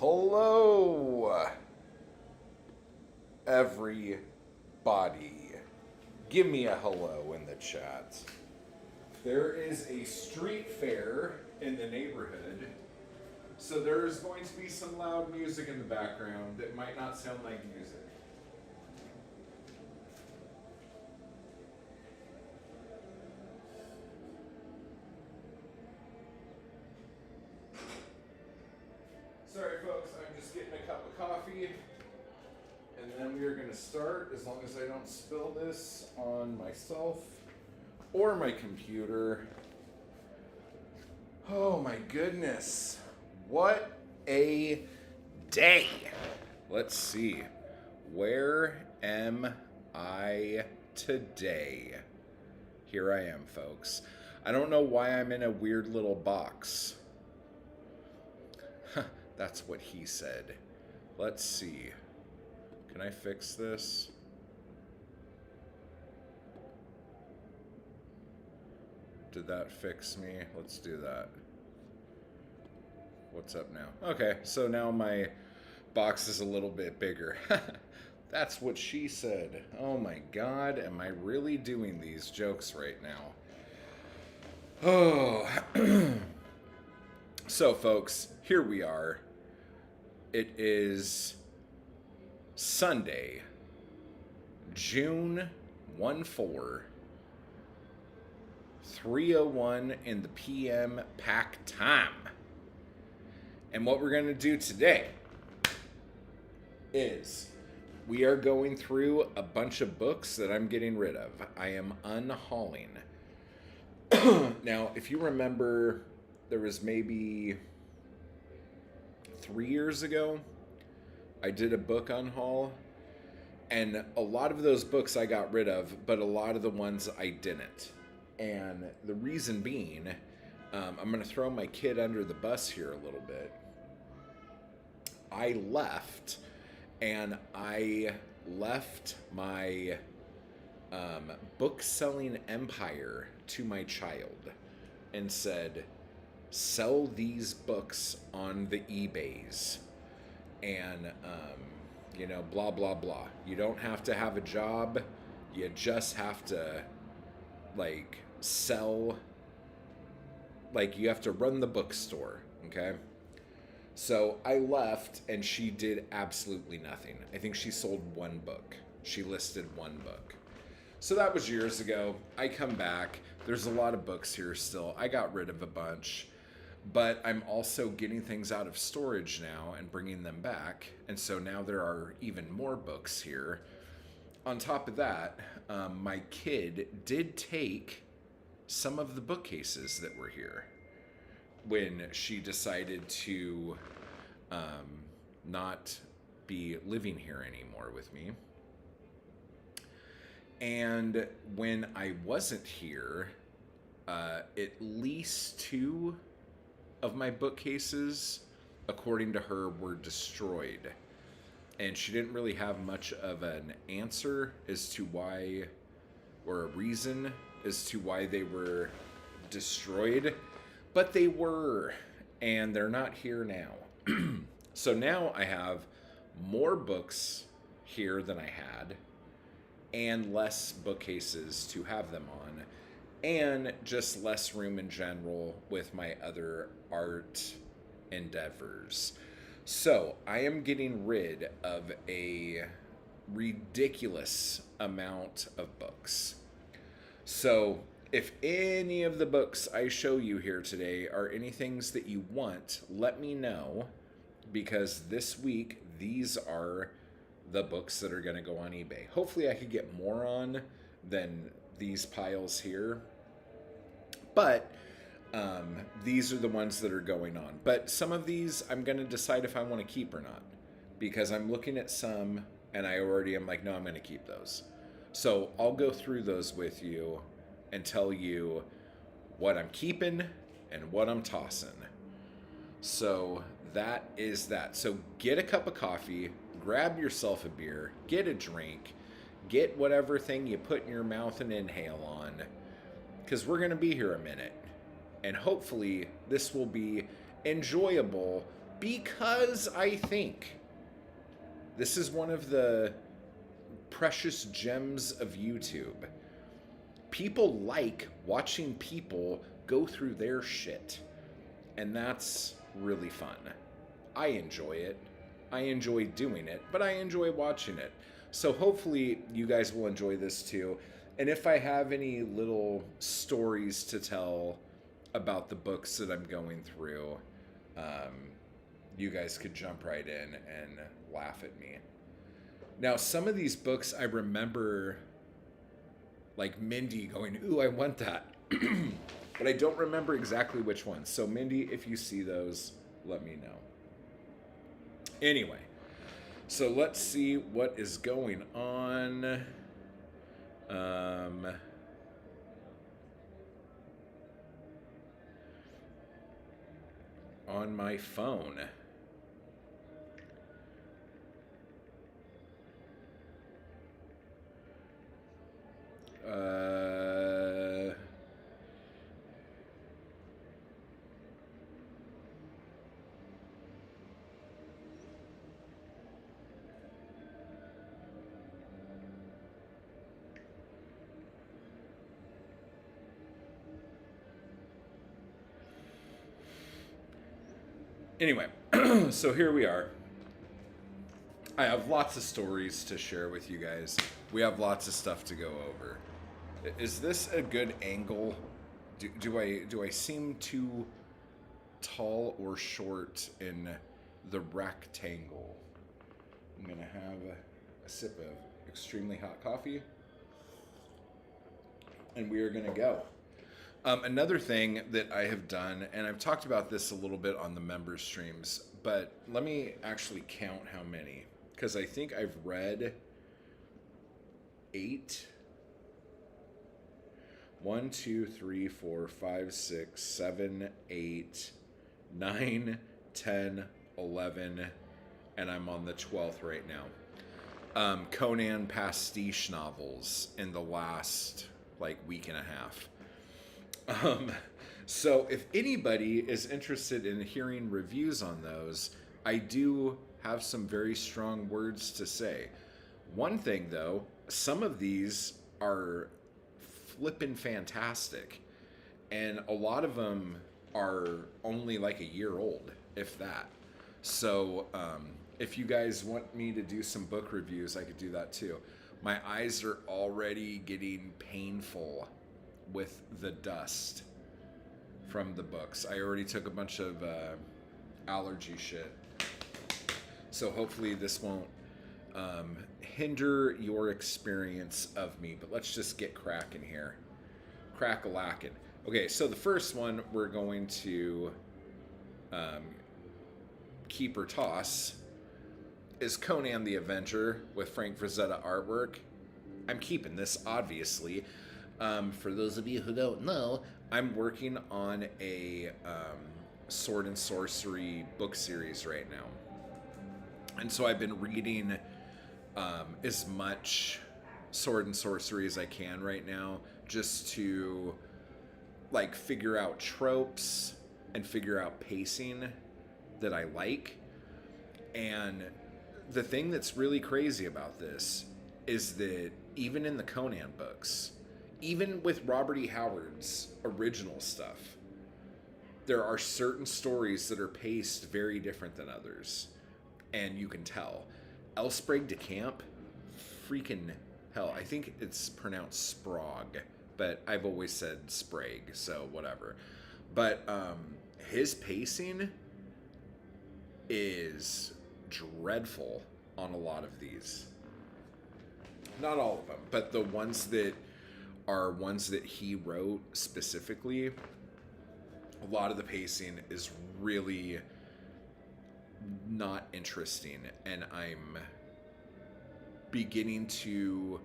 Hello, everybody. Give me a hello in the chat. There is a street fair in the neighborhood, so there's going to be some loud music in the background that might not sound like music. Sorry, folks, I'm just getting a cup of coffee, and then we are going to start, as long as I don't spill this on myself or my computer. Oh my goodness. What a day. Let's see. Where am I today? Here I am, folks. I don't know why I'm in a weird little box. That's what he said. Let's see. Can I fix this? Did that fix me? Let's do that. What's up now? Okay, so now my box is a little bit bigger. That's what she said. Oh my God, am I really doing these jokes right now? Oh. So, folks, here we are. It is Sunday, June 1/4, 3:01 in the PM pack time. And what we're going to do today is we are going through a bunch of books that I'm getting rid of. I am unhauling. Now, if you remember, there was maybe 3 years ago, I did a book unhaul, and a lot of those books I got rid of, but a lot of the ones I didn't. And the reason being, I'm going to throw my kid under the bus here a little bit. I left my book selling empire to my child and said, sell these books on the eBays and blah blah blah. You don't have to have a job, you just have to sell, you have to run the bookstore. Okay, so I left and she did absolutely nothing. I think she sold one book. She listed one book. So that was years ago. I come back, there's a lot of books here still. I got rid of a bunch, but I'm also getting things out of storage now and bringing them back. And so now there are even more books here. On top of that, my kid did take some of the bookcases that were here when she decided to not be living here anymore with me. And when I wasn't here, at least 2 of my bookcases, according to her, were destroyed. And she didn't really have much of an answer as to why, or a reason as to why they were destroyed. But they were, and they're not here now. So now I have more books here than I had, and less bookcases to have them on, and just less room in general with my other art endeavors. So I am getting rid of a ridiculous amount of books. So if any of the books I show you here today are anything that you want, let me know, because this week these are the books that are going to go on eBay. Hopefully I could get more on than these piles here, but these are the ones that are going on. But some of these I'm going to decide if I want to keep or not, because I'm looking at some and I already am like, no, I'm going to keep those. So I'll go through those with you and tell you what I'm keeping and what I'm tossing. So that is that. So get a cup of coffee, grab yourself a beer, get a drink, get whatever thing you put in your mouth and inhale on, because we're going to be here a minute. And hopefully this will be enjoyable Because I think this is one of the precious gems of YouTube. People like watching people go through their shit. And that's really fun. I enjoy it. I enjoy doing it, but I enjoy watching it. So hopefully you guys will enjoy this too. And if I have any little stories to tell about the books that I'm going through, you guys could jump right in and laugh at me. Now, some of these books I remember, like Mindy going, ooh, I want that. But I don't remember exactly which ones. So Mindy, if you see those, let me know. Anyway, so let's see what is going on. On my phone. Anyway, so here we are. I have lots of stories to share with you guys. We have lots of stuff to go over. Is this a good angle? Do I seem too tall or short in the rectangle? I'm gonna have a sip of extremely hot coffee, and we are gonna go. Another thing that I have done, and I've talked about this a little bit on the member streams, but let me actually count how many, because I think I've read 8. 1, 2, 3, 4, 5, 6, 7, 8, 9, 10, 11, and I'm on the 12th right now. Conan pastiche novels in the last week and a half. So if anybody is interested in hearing reviews on those, I do have some very strong words to say. One thing though, some of these are flippin' fantastic, and a lot of them are only like a year old, if that. So if you guys want me to do some book reviews, I could do that too. My eyes are already getting painful with the dust from the books. I already took a bunch of allergy shit, so hopefully this won't hinder your experience of me. But let's just get cracking here. Crack-a-lackin'. Okay, so the first one we're going to keep or toss is Conan the Avenger with Frank Frazetta artwork. I'm keeping this, obviously. For those of you who don't know, I'm working on a sword and sorcery book series right now. And so I've been reading as much sword and sorcery as I can right now, just to figure out tropes and figure out pacing that I like. And the thing that's really crazy about this is that even in the Conan books, even with Robert E. Howard's original stuff, there are certain stories that are paced very different than others. And you can tell. Elsprague de Camp, freaking hell. I think it's pronounced Sprague, but I've always said Sprague, so whatever. But his pacing is dreadful on a lot of these. Not all of them, but the ones that are ones that he wrote specifically, a lot of the pacing is really not interesting, and I'm beginning to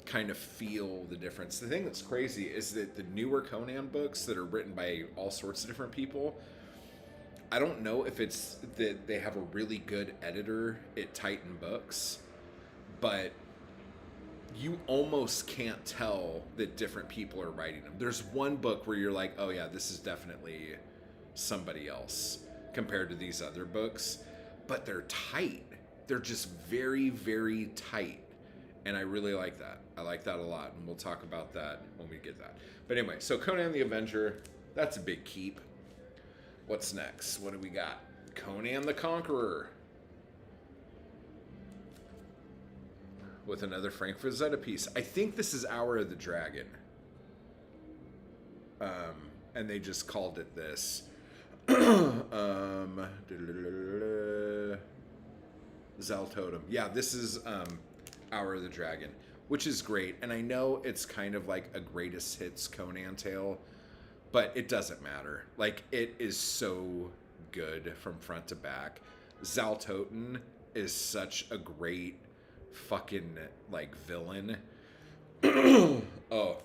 kind of feel the difference. The thing that's crazy is that the newer Conan books that are written by all sorts of different people, I don't know if it's that they have a really good editor at Titan Books, but you almost can't tell that different people are writing them. There's one book where you're like, oh yeah, this is definitely somebody else. compared to these other books, but they're tight. They're just very, very tight. And I really like that. I like that a lot. And we'll talk about that when we get that. But anyway, so Conan the Avenger, that's a big keep. What's next? What do we got? Conan the Conqueror. With another Frank Frazetta piece. I think this is Hour of the Dragon. And they just called it this. Zaltotem. Yeah, this is Hour of the Dragon, which is great. And I know it's kind of like a greatest hits Conan tale, but it doesn't matter. Like, it is so good from front to back. Zaltoten is such a great fucking, like, villain. Oh,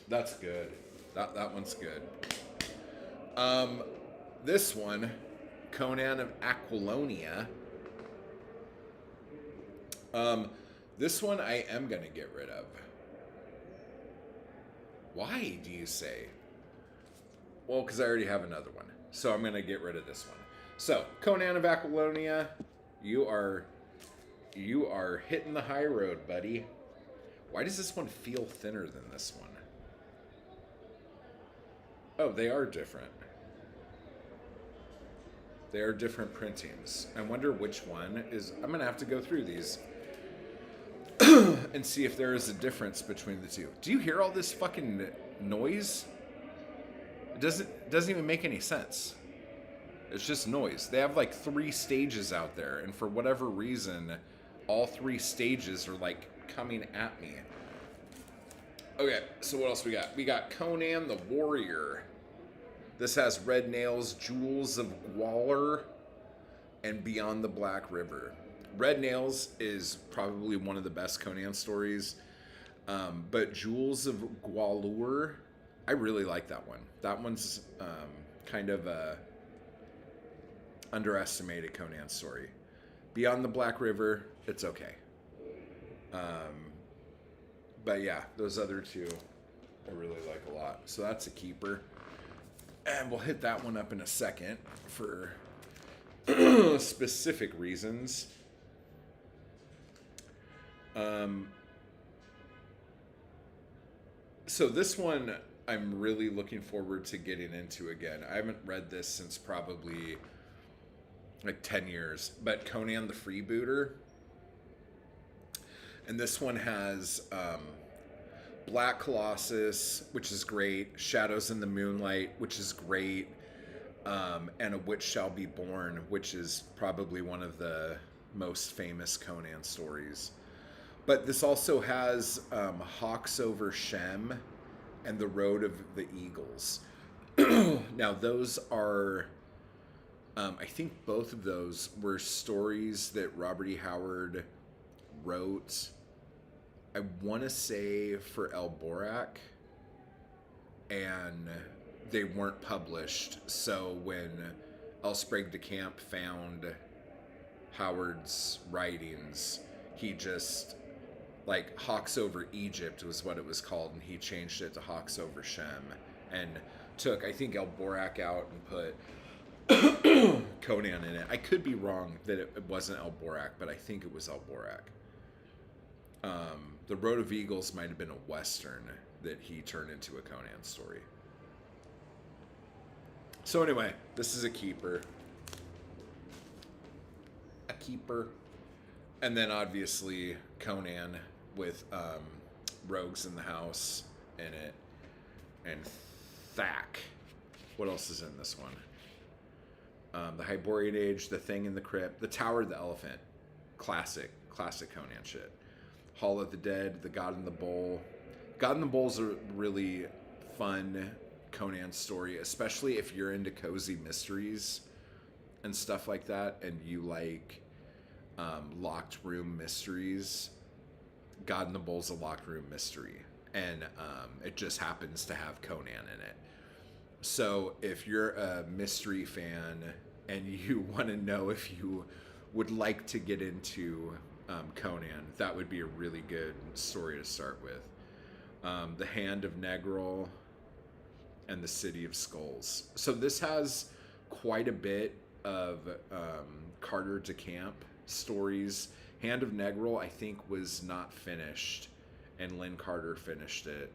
that's good. That one's good. This one, Conan of Aquilonia. This one I am going to get rid of. Why, do you say? Well, because I already have another one. So I'm going to get rid of this one. So, Conan of Aquilonia, you are hitting the high road, buddy. Why does this one feel thinner than this one? Oh, they are different. They are different printings. I wonder which one is... I'm going to have to go through these and see if there is a difference between the two. Do you hear all this fucking noise? It doesn't even make any sense. It's just noise. They have like 3 stages out there, and for whatever reason, all 3 stages are like coming at me. Okay, so what else we got? We got Conan the Warrior. This has Red Nails, Jewels of Gwalior, and Beyond the Black River. Red Nails is probably one of the best Conan stories, but Jewels of Gwalior, I really like that one. That one's kind of a underestimated Conan story. Beyond the Black River, it's okay. But yeah, those other 2 I really like a lot. So that's a keeper. And we'll hit that one up in a second for specific reasons. So this one I'm really looking forward to getting into again. I haven't read this since probably like 10 years, but Conan the Freebooter. And this one has Black Colossus, which is great, Shadows in the Moonlight, which is great, and A Witch Shall Be Born, which is probably one of the most famous Conan stories. But this also has Hawks Over Shem and The Road of the Eagles. Now, those are, I think both of those were stories that Robert E. Howard wrote, I want to say for Elborak, and they weren't published. So when L. Sprague de Camp found Howard's writings, he just, like, Hawks Over Egypt was what it was called, and he changed it to Hawks Over Shem, and took, I think, Elborak out and put Conan in it. I could be wrong that it wasn't Elborak, but I think it was Elborak. The Road of Eagles might have been a Western that he turned into a Conan story. So anyway, this is a keeper. A keeper. And then obviously Conan with Rogues in the House in it. And Thak. What else is in this one? The Hyborian Age, The Thing in the Crypt, The Tower of the Elephant. Classic Conan shit. Hall of the Dead, The God in the Bowl. God in the Bowl is a really fun Conan story, especially if you're into cozy mysteries and stuff like that, and you like locked room mysteries. God in the Bowl is a locked room mystery, and it just happens to have Conan in it. So if you're a mystery fan and you want to know if you would like to get into Conan, that would be a really good story to start with. The Hand of Negril and The City of Skulls. So this has quite a bit of Carter DeCamp stories. Hand of Negril, I think, was not finished, and Lynn Carter finished it.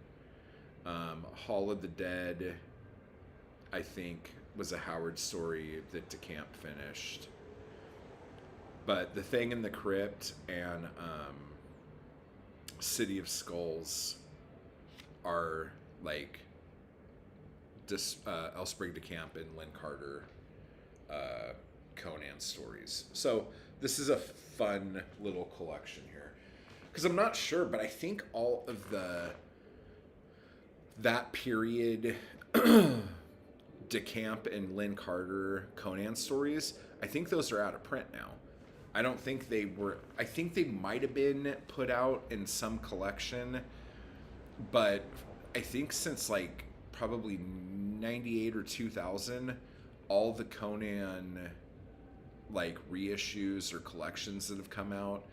Hall of the Dead, I think, was a Howard story that DeCamp finished. But The Thing in the Crypt and City of Skulls are like Elsprig DeCamp and Lynn Carter Conan stories. So this is a fun little collection here. Because I'm not sure, but I think all of that period DeCamp and Lynn Carter Conan stories, I think those are out of print now. I don't think they were. I think they might have been put out in some collection, but I think since like probably 98 or 2000, all the Conan like reissues or collections that have come out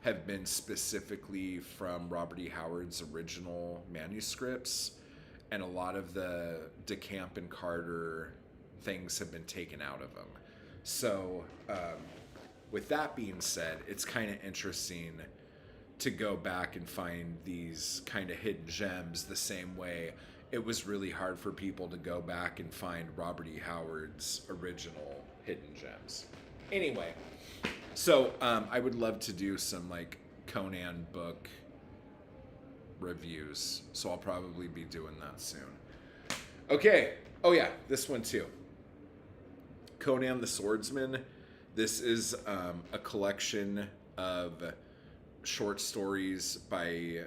have been specifically from Robert E. Howard's original manuscripts, and a lot of the DeCamp and Carter things have been taken out of them. So with that being said, it's kind of interesting to go back and find these kind of hidden gems the same way it was really hard for people to go back and find Robert E. Howard's original hidden gems. Anyway, so I would love to do some like Conan book reviews, so I'll probably be doing that soon. Okay. Oh yeah, this one too. Conan the Swordsman. This is a collection of short stories by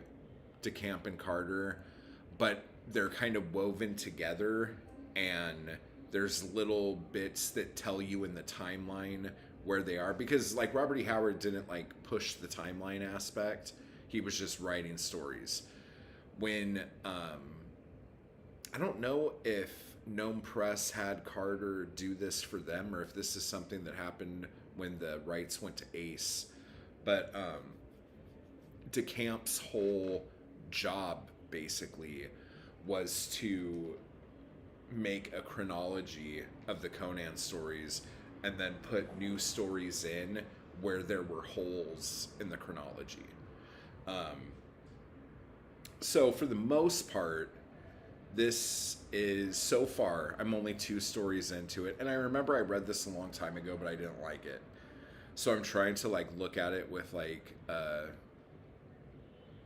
DeCamp and Carter, but they're kind of woven together, and there's little bits that tell you in the timeline where they are, because like Robert E. Howard didn't like push the timeline aspect. He was just writing stories. When I don't know if Gnome Press had Carter do this for them, or if this is something that happened when the rights went to Ace, but DeCamp's whole job basically was to make a chronology of the Conan stories and then put new stories in where there were holes in the chronology. So for the most part, this is, so far, I'm only 2 stories into it. And I remember I read this a long time ago, but I didn't like it. So I'm trying to like look at it with like a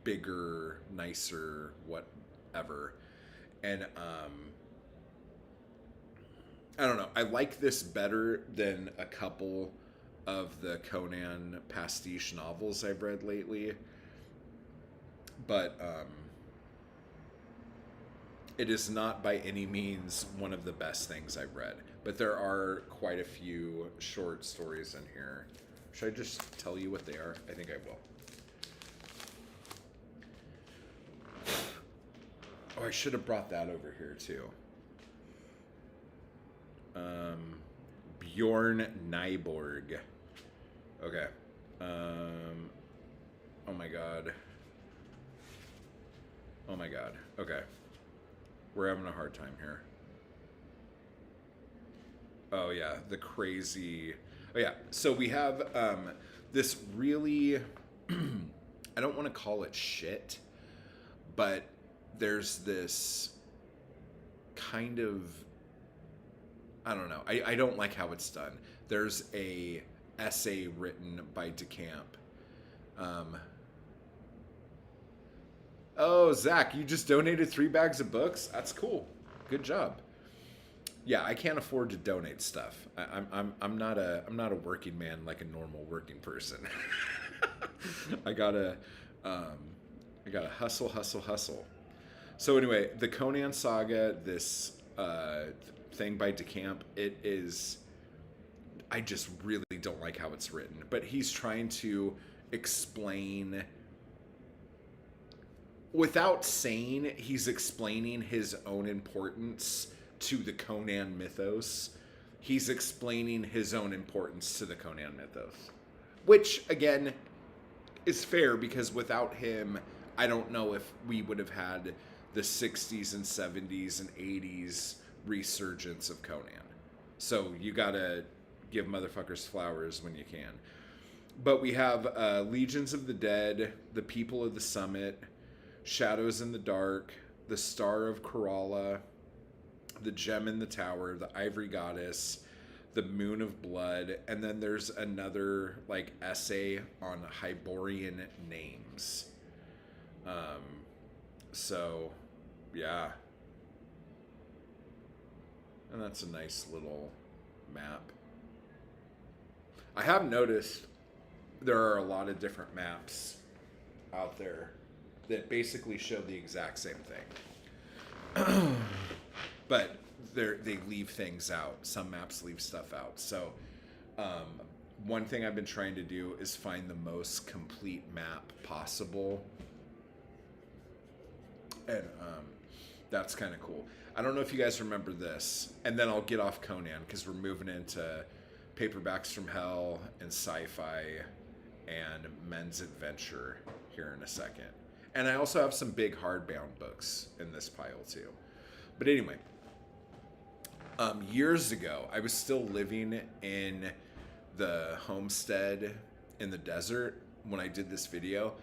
bigger, nicer, whatever. And I don't know. I like this better than a couple of the Conan pastiche novels I've read lately. But it is not by any means one of the best things I've read. But there are quite a few short stories in here. Should I just tell you what they are? I think I will. Oh, I should have brought that over here too. Bjorn Nyborg. Okay. Oh my god. Oh my god. Okay. We're having a hard time here. Oh yeah, the crazy... Oh yeah, so we have this really... I don't want to call it shit, but there's this kind of... I don't know. I don't like how it's done. There's a essay written by DeCamp. Oh, Zach, you just donated 3 bags of books? That's cool. Good job. Yeah, I can't afford to donate stuff. I'm not a working man like a normal working person. I gotta hustle. So anyway, the Conan Saga, this thing by DeCamp, it is... I just really don't like how it's written. But he's trying to explain... Without saying, he's explaining his own importance to the Conan mythos. He's explaining his own importance to the Conan mythos. Which, again, is fair, because without him, I don't know if we would have had the 60s and 70s and 80s resurgence of Conan. So you gotta give motherfuckers flowers when you can. But we have Legions of the Dead, The People of the Summit, Shadows in the Dark, The Star of Kerala, The Gem in the Tower, The Ivory Goddess, The Moon of Blood, and then there's another like essay on Hyborian names. So yeah. And that's a nice little map. I have noticed there are a lot of different maps out there that basically show the exact same thing. But they leave things out. Some maps leave stuff out. So one thing I've been trying to do is find the most complete map possible. And that's kind of cool. I don't know if you guys remember this. And then I'll get off Conan because we're moving into Paperbacks from Hell and Sci-Fi and Men's Adventure here in a second. And I also have some big hardbound books in this pile too. But anyway, years ago, I was still living in the homestead in the desert when I did this video.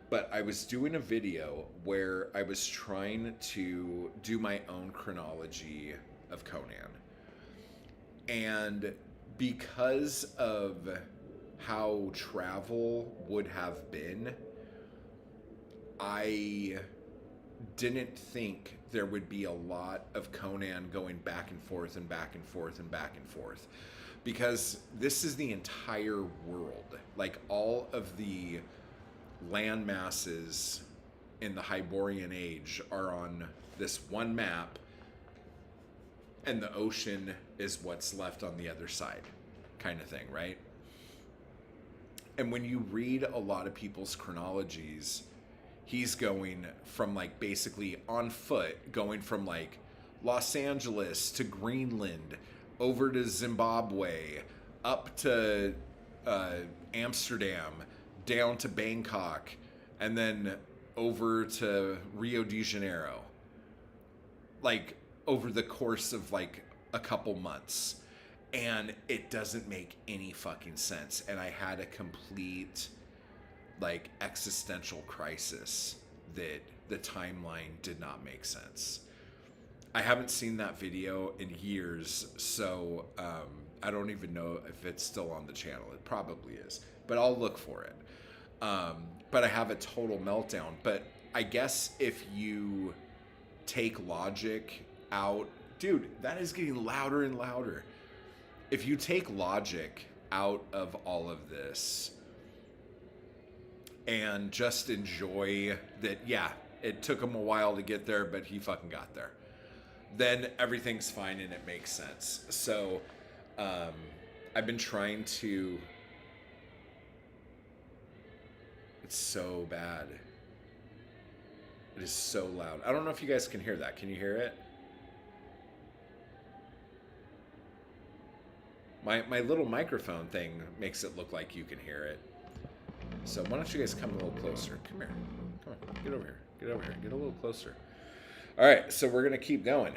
But I was doing a video where I was trying to do my own chronology of Conan. And because of how travel would have been, I didn't think there would be a lot of Conan going back and forth and back and forth and back and forth. Because this is the entire world. Like all of the land masses in the Hyborian Age are on this one map, and the ocean is what's left on the other side, kind of thing, right? And when you read a lot of people's chronologies, he's going from like basically on foot, going from like Los Angeles to Greenland, over to Zimbabwe, up to Amsterdam, down to Bangkok, and then over to Rio de Janeiro. Like over the course of like a couple months. And it doesn't make any fucking sense. And I had a complete like existential crisis that the timeline did not make sense. I haven't seen that video in years, so I don't even know if it's still on the channel. It probably is, but I'll look for it. But I have a total meltdown. But I guess if you take logic out, dude, that is getting louder and louder. If you take logic out of all of this and just enjoy that, yeah, it took him a while to get there, but he fucking got there, then everything's fine and it makes sense. So I've been trying to... It's so bad. It is so loud. I don't know if you guys can hear that. Can you hear it? My little microphone thing makes it look like you can hear it. So why don't you guys come a little closer? Come here. Come on. Get over here. Get over here. Get a little closer. All right. So we're going to keep going.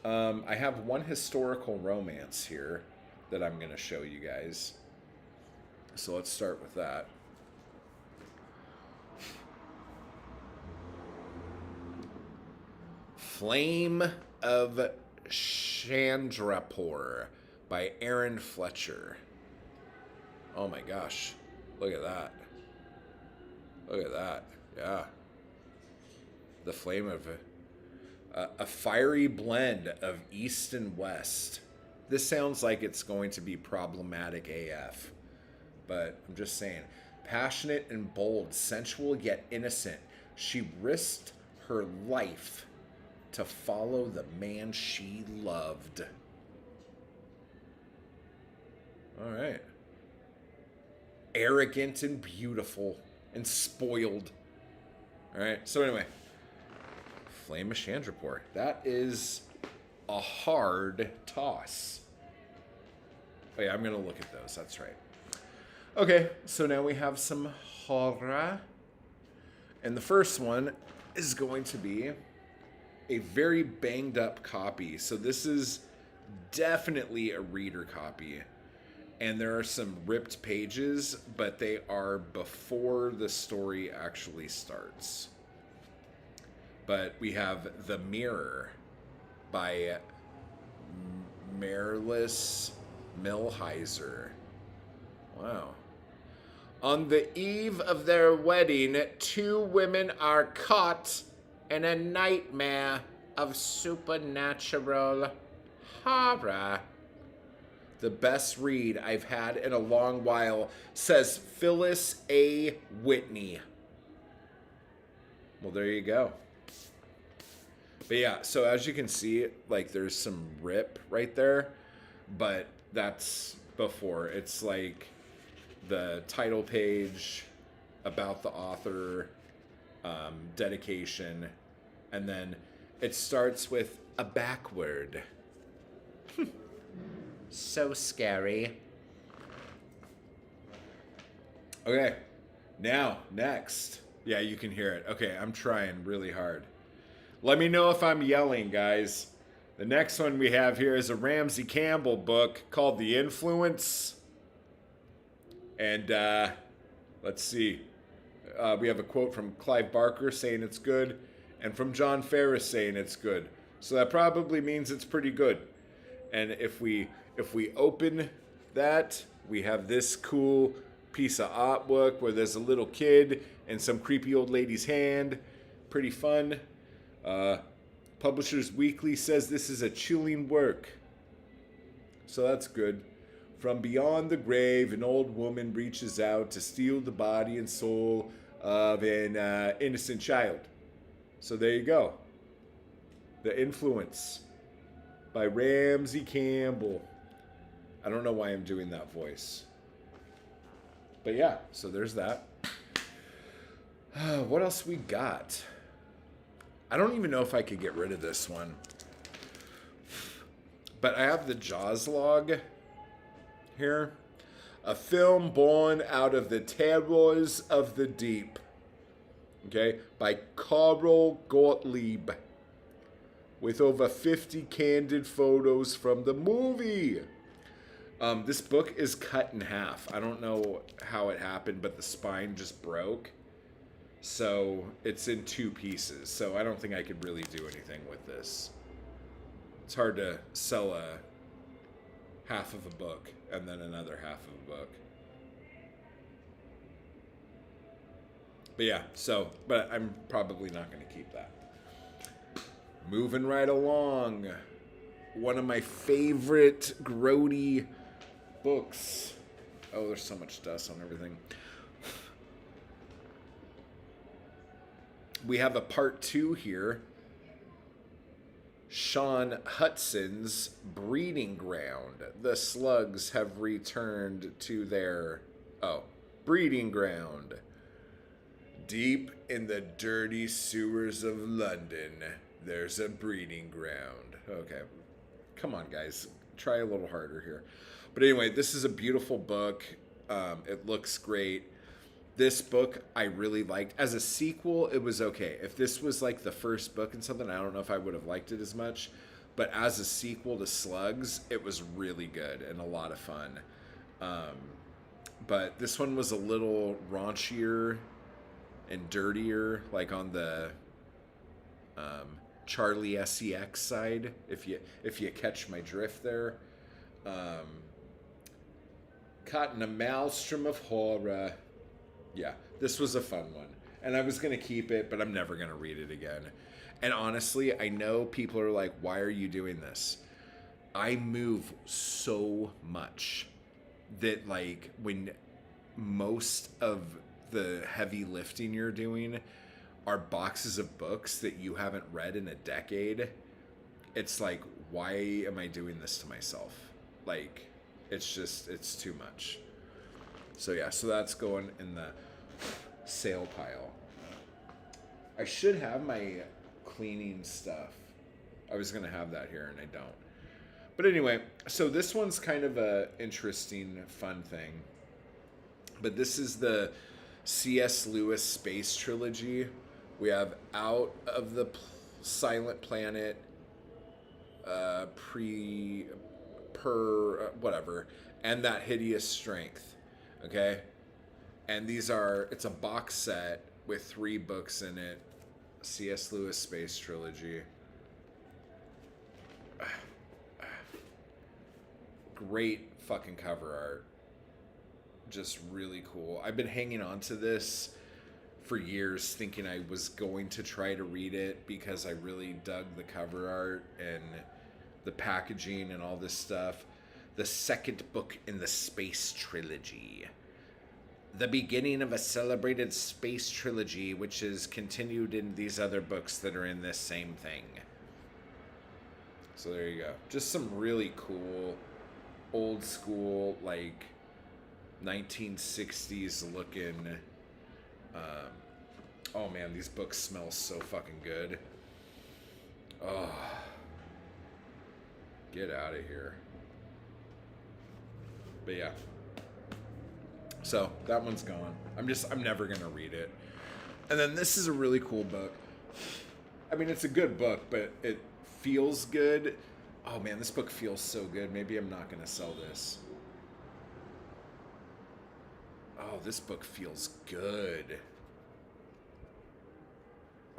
I have one historical romance here that I'm going to show you guys. So let's start with that. Flame of Chandrapur by Aaron Fletcher. Oh my gosh. Look at that. Look at that. Yeah. The flame of a fiery blend of East and West. This sounds like it's going to be problematic AF. But I'm just saying. Passionate and bold, sensual yet innocent. She risked her life to follow the man she loved. All right. Arrogant and beautiful and spoiled. All right. So anyway, Flame of Chandrapur. That is a hard toss. Oh yeah, I'm going to look at those. That's right. Okay. So now we have some horror. And the first one is going to be a very banged up copy. So this is definitely a reader copy. and there are some ripped pages, but they are before the story actually starts. But we have The Mirror by Marlis Milheiser. Wow. On the eve of their wedding, two women are caught in a nightmare of supernatural horror. The best read I've had in a long while, says Phyllis A. Whitney. Well, there you go. But yeah, so as you can see, like there's some rip right there, but that's before. It's like the title page, about the author, dedication, and then it starts with a backward. So scary. Okay, now, next. Yeah, you can hear it. Okay, I'm trying really hard. Let me know if I'm yelling, guys. The next one we have here is a Ramsey Campbell book called The Influence. And let's see. We have a quote from Clive Barker saying it's good, and from John Ferris saying it's good. So that probably means it's pretty good. And if we open that, we have this cool piece of artwork where there's a little kid and some creepy old lady's hand. Pretty fun. Publishers Weekly says this is a chilling work. So that's good. From beyond the grave, an old woman reaches out to steal the body and soul of an innocent child. So there you go. The Influence by Ramsey Campbell. I don't know why I'm doing that voice. But yeah, so there's that. What else we got? I don't even know if I could get rid of this one. But I have the Jaws log here. A film born out of the terrors of the deep. Okay, by Carl Gottlieb. With over 50 candid photos from the movie. This book is cut in half. I don't know how it happened, but the spine just broke. So it's in two pieces. So I don't think I could really do anything with this. It's hard to sell a half of a book and then another half of a book. But yeah, so, but I'm probably not going to keep that. Moving right along. One of my favorite grody books. Oh, there's so much dust on everything. We have a part 2 here. Sean Hudson's Breeding Ground. The slugs have returned to their, breeding ground. Deep in the dirty sewers of London, there's a breeding ground. Okay. Come on, guys. Try a little harder here. But anyway, this is a beautiful book. It looks great. This book I really liked. As a sequel, it was okay. If this was like the first book and something, I don't know if I would have liked it as much. But as a sequel to Slugs, it was really good and a lot of fun. But this one was a little raunchier and dirtier, like on the Charlie SEX side, if you catch my drift there. Caught in a maelstrom of horror. Yeah, this was a fun one. And I was going to keep it, but I'm never going to read it again. And honestly, I know people are like, why are you doing this? I move so much that, like, when most of the heavy lifting you're doing are boxes of books that you haven't read in a decade, it's like, why am I doing this to myself? Like, it's too much. So yeah, so that's going in the sale pile. I should have my cleaning stuff. I was going to have that here and I don't. But anyway, so this one's kind of a interesting, fun thing. But this is the C.S. Lewis Space Trilogy. We have Out of the Silent Planet, whatever, and that hideous strength. Okay? And it's a box set with 3 books in it. C.S. Lewis Space Trilogy. Great fucking cover art. Just really cool. I've been hanging on to this for years, thinking I was going to try to read it because I really dug the cover art and the packaging and all this stuff. The second book in the Space Trilogy. The beginning of a celebrated space trilogy, which is continued in these other books that are in this same thing. So there you go. Just some really cool, old school, like 1960s looking. Oh man, these books smell so fucking good. Oh, get out of here. But yeah. So that one's gone. I'm never gonna read it. And then this is a really cool book. I mean, it's a good book, but it feels good. Oh man, this book feels so good. Maybe I'm not gonna sell this. Oh, this book feels good.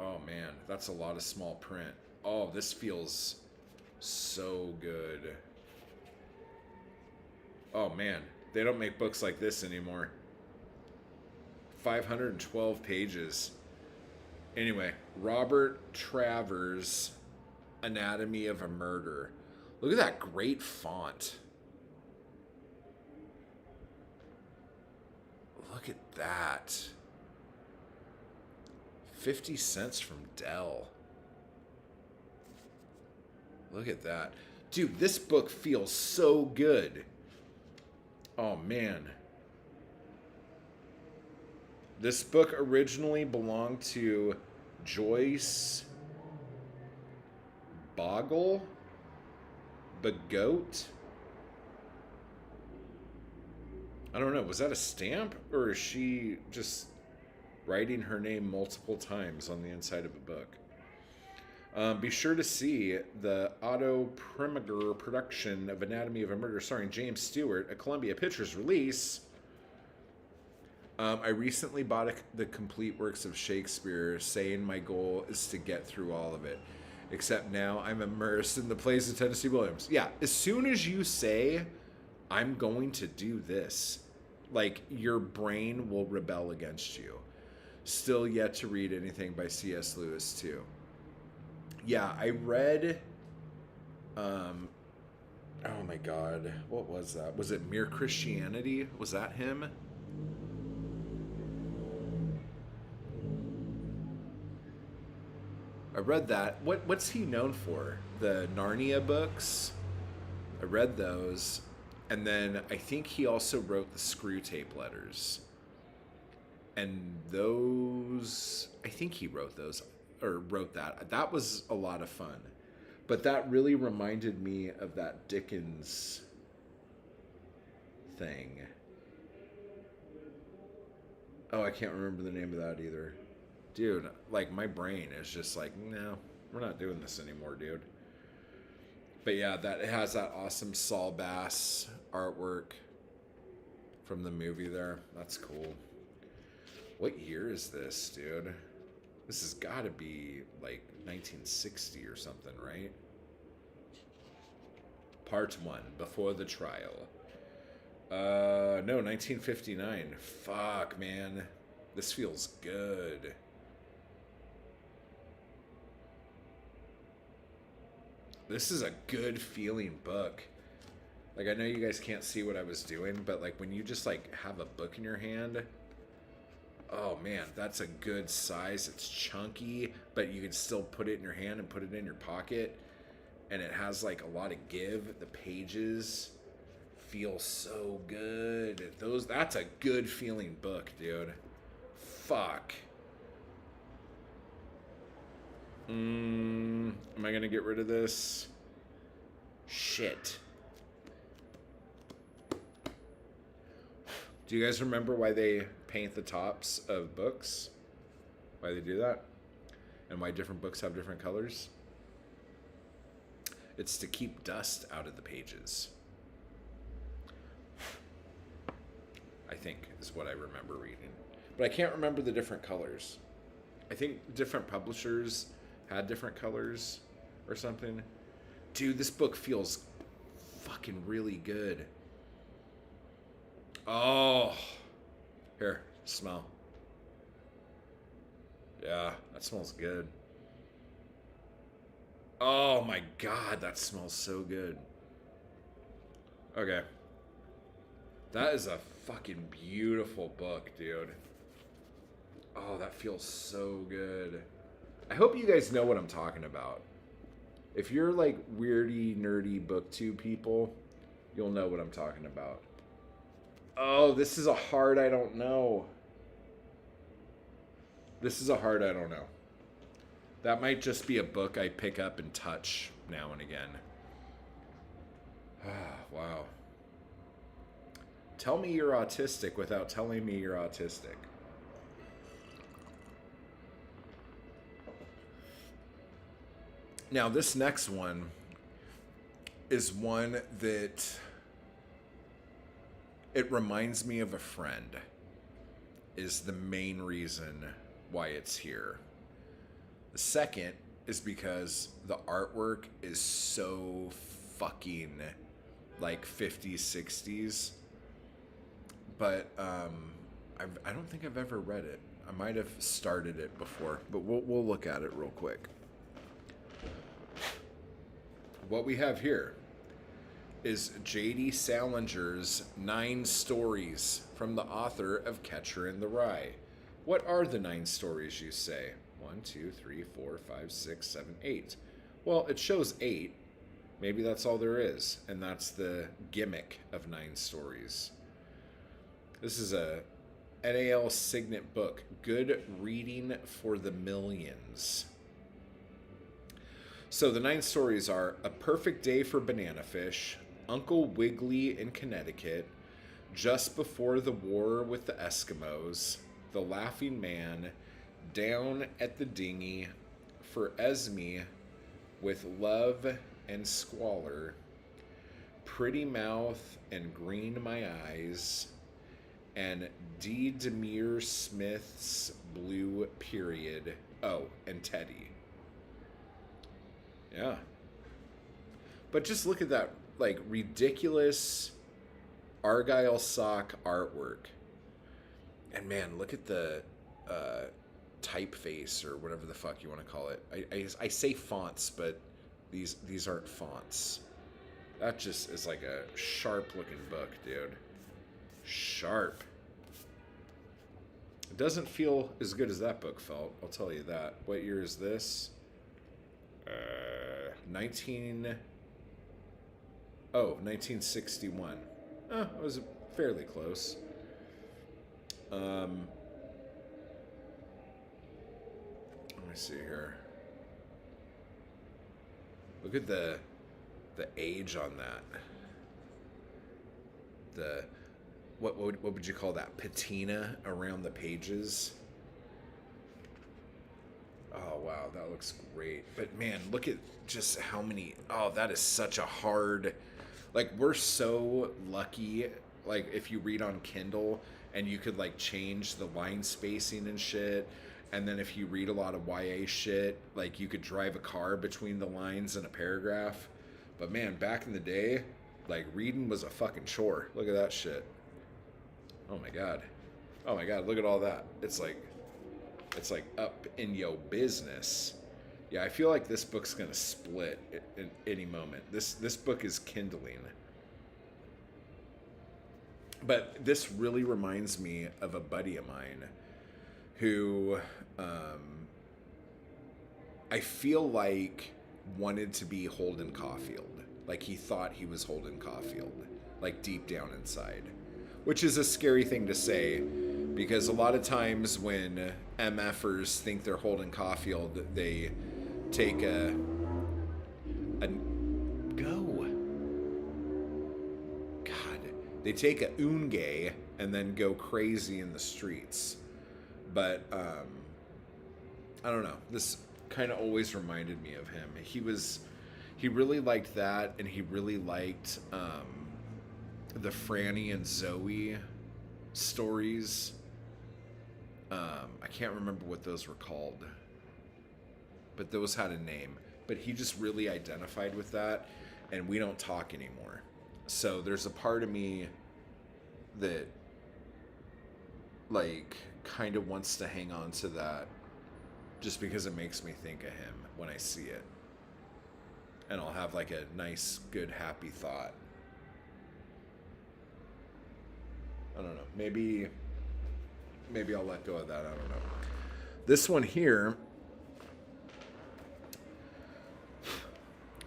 Oh man, that's a lot of small print. Oh, this feels so good. Oh man, they don't make books like this anymore. 512 pages. Anyway, Robert Travers' Anatomy of a Murder. Look at that great font. Look at that. 50 cents from Dell. Look at that. Dude, this book feels so good. Oh, man. This book originally belonged to Joyce Bagote? I don't know. Was that a stamp? Or is she just writing her name multiple times on the inside of a book? Be sure to see the Otto Preminger production of Anatomy of a Murder starring James Stewart, a Columbia Pictures release. I recently bought the complete works of Shakespeare, saying my goal is to get through all of it. Except now I'm immersed in the plays of Tennessee Williams. Yeah, as soon as you say, I'm going to do this, like, your brain will rebel against you. Still yet to read anything by C.S. Lewis, too. Yeah, I read, oh my God, what was that? Was it Mere Christianity? Was that him? I read that. What's he known for? The Narnia books? I read those. And then I think he also wrote the Screw Tape Letters. And those, I think he wrote those, or wrote that. That was a lot of fun. But that really reminded me of that Dickens thing. Oh, I can't remember the name of that either. Dude, like, my brain is just like, no, we're not doing this anymore, dude. But yeah, it has that awesome Saul Bass artwork from the movie there. That's cool. What year is this, dude? This has got to be like 1960 or something, right? Part 1, Before the Trial. No, 1959. Fuck, man. This feels good. This is a good feeling book. Like, I know you guys can't see what I was doing, but like when you just like have a book in your hand, oh man, that's a good size. It's chunky, but you can still put it in your hand and put it in your pocket. And it has like a lot of give. The pages feel so good. That's a good feeling book, dude. Fuck. Am I gonna get rid of this? Shit. Do you guys remember why they paint the tops of books? Why they do that? And why different books have different colors? It's to keep dust out of the pages. is what I remember reading. But I can't remember the different colors. I think different publishers had different colors or something. Dude, this book feels fucking really good. Oh, here, smell. Yeah, that smells good. Oh my God, that smells so good. Okay. That is a fucking beautiful book, dude. Oh, that feels so good. I hope you guys know what I'm talking about. If you're like weirdy, nerdy booktube people, you'll know what I'm talking about. Oh, this is a hard I don't know. This is a hard I don't know. That might just be a book I pick up and touch now and again. Wow. Tell me you're autistic without telling me you're autistic. Now, this next one is one that it reminds me of a friend, is the main reason why it's here. The second is because the artwork is so fucking like 50s, 60s. But I don't think I've ever read it. I might have started it before, but we'll look at it real quick. What we have here is J.D. Salinger's 9 stories from the author of Catcher in the Rye. What are the 9 stories, you say? 1, 2, 3, 4, 5, 6, 7, 8. Well, it shows 8. Maybe that's all there is, and that's the gimmick of 9 stories. This is a NAL Signet book, good reading for the millions. So the 9 stories are A Perfect Day for Banana Fish, Uncle Wiggily in Connecticut, Just Before the War with the Eskimos, The Laughing Man, Down at the Dinghy, For Esme with Love and Squalor, Pretty Mouth and Green My Eyes, and D. Demere Smith's Blue Period. Oh, and Teddy. Yeah. But just look at that, like, ridiculous Argyle sock artwork. And man, look at the typeface or whatever the fuck you want to call it. I say fonts, but these aren't fonts. That just is like a sharp looking book, dude. Sharp. It doesn't feel as good as that book felt, I'll tell you that. What year is this? 1961. It was fairly close. Let me see here. Look at the age on that. The what would you call that? Patina around the pages. Oh, wow, that looks great. But, man, look at just how many... Oh, that is such a hard... Like, we're so lucky, like, if you read on Kindle and you could, like, change the line spacing and shit. And then if you read a lot of YA shit, like, you could drive a car between the lines in a paragraph. But, man, back in the day, like, reading was a fucking chore. Look at that shit. Oh, my God. Oh, my God, look at all that. It's like up in your business. Yeah, I feel like this book's gonna split in any moment. This book is kindling. But this really reminds me of a buddy of mine who I feel like wanted to be Holden Caulfield. Like he thought he was Holden Caulfield, like deep down inside. Which is a scary thing to say, because a lot of times when MFers think they're Holden Caulfield, they take a they take a unge and then go crazy in the streets. But I don't know. This kind of always reminded me of him. He really liked that, and he really liked the Franny and Zoe stories. I can't remember what those were called, but those had a name. But he just really identified with that, and we don't talk anymore. So there's a part of me that, like, kind of wants to hang on to that just because it makes me think of him when I see it. And I'll have like a nice, good, happy thought. I don't know. Maybe I'll let go of that. I don't know. This one here,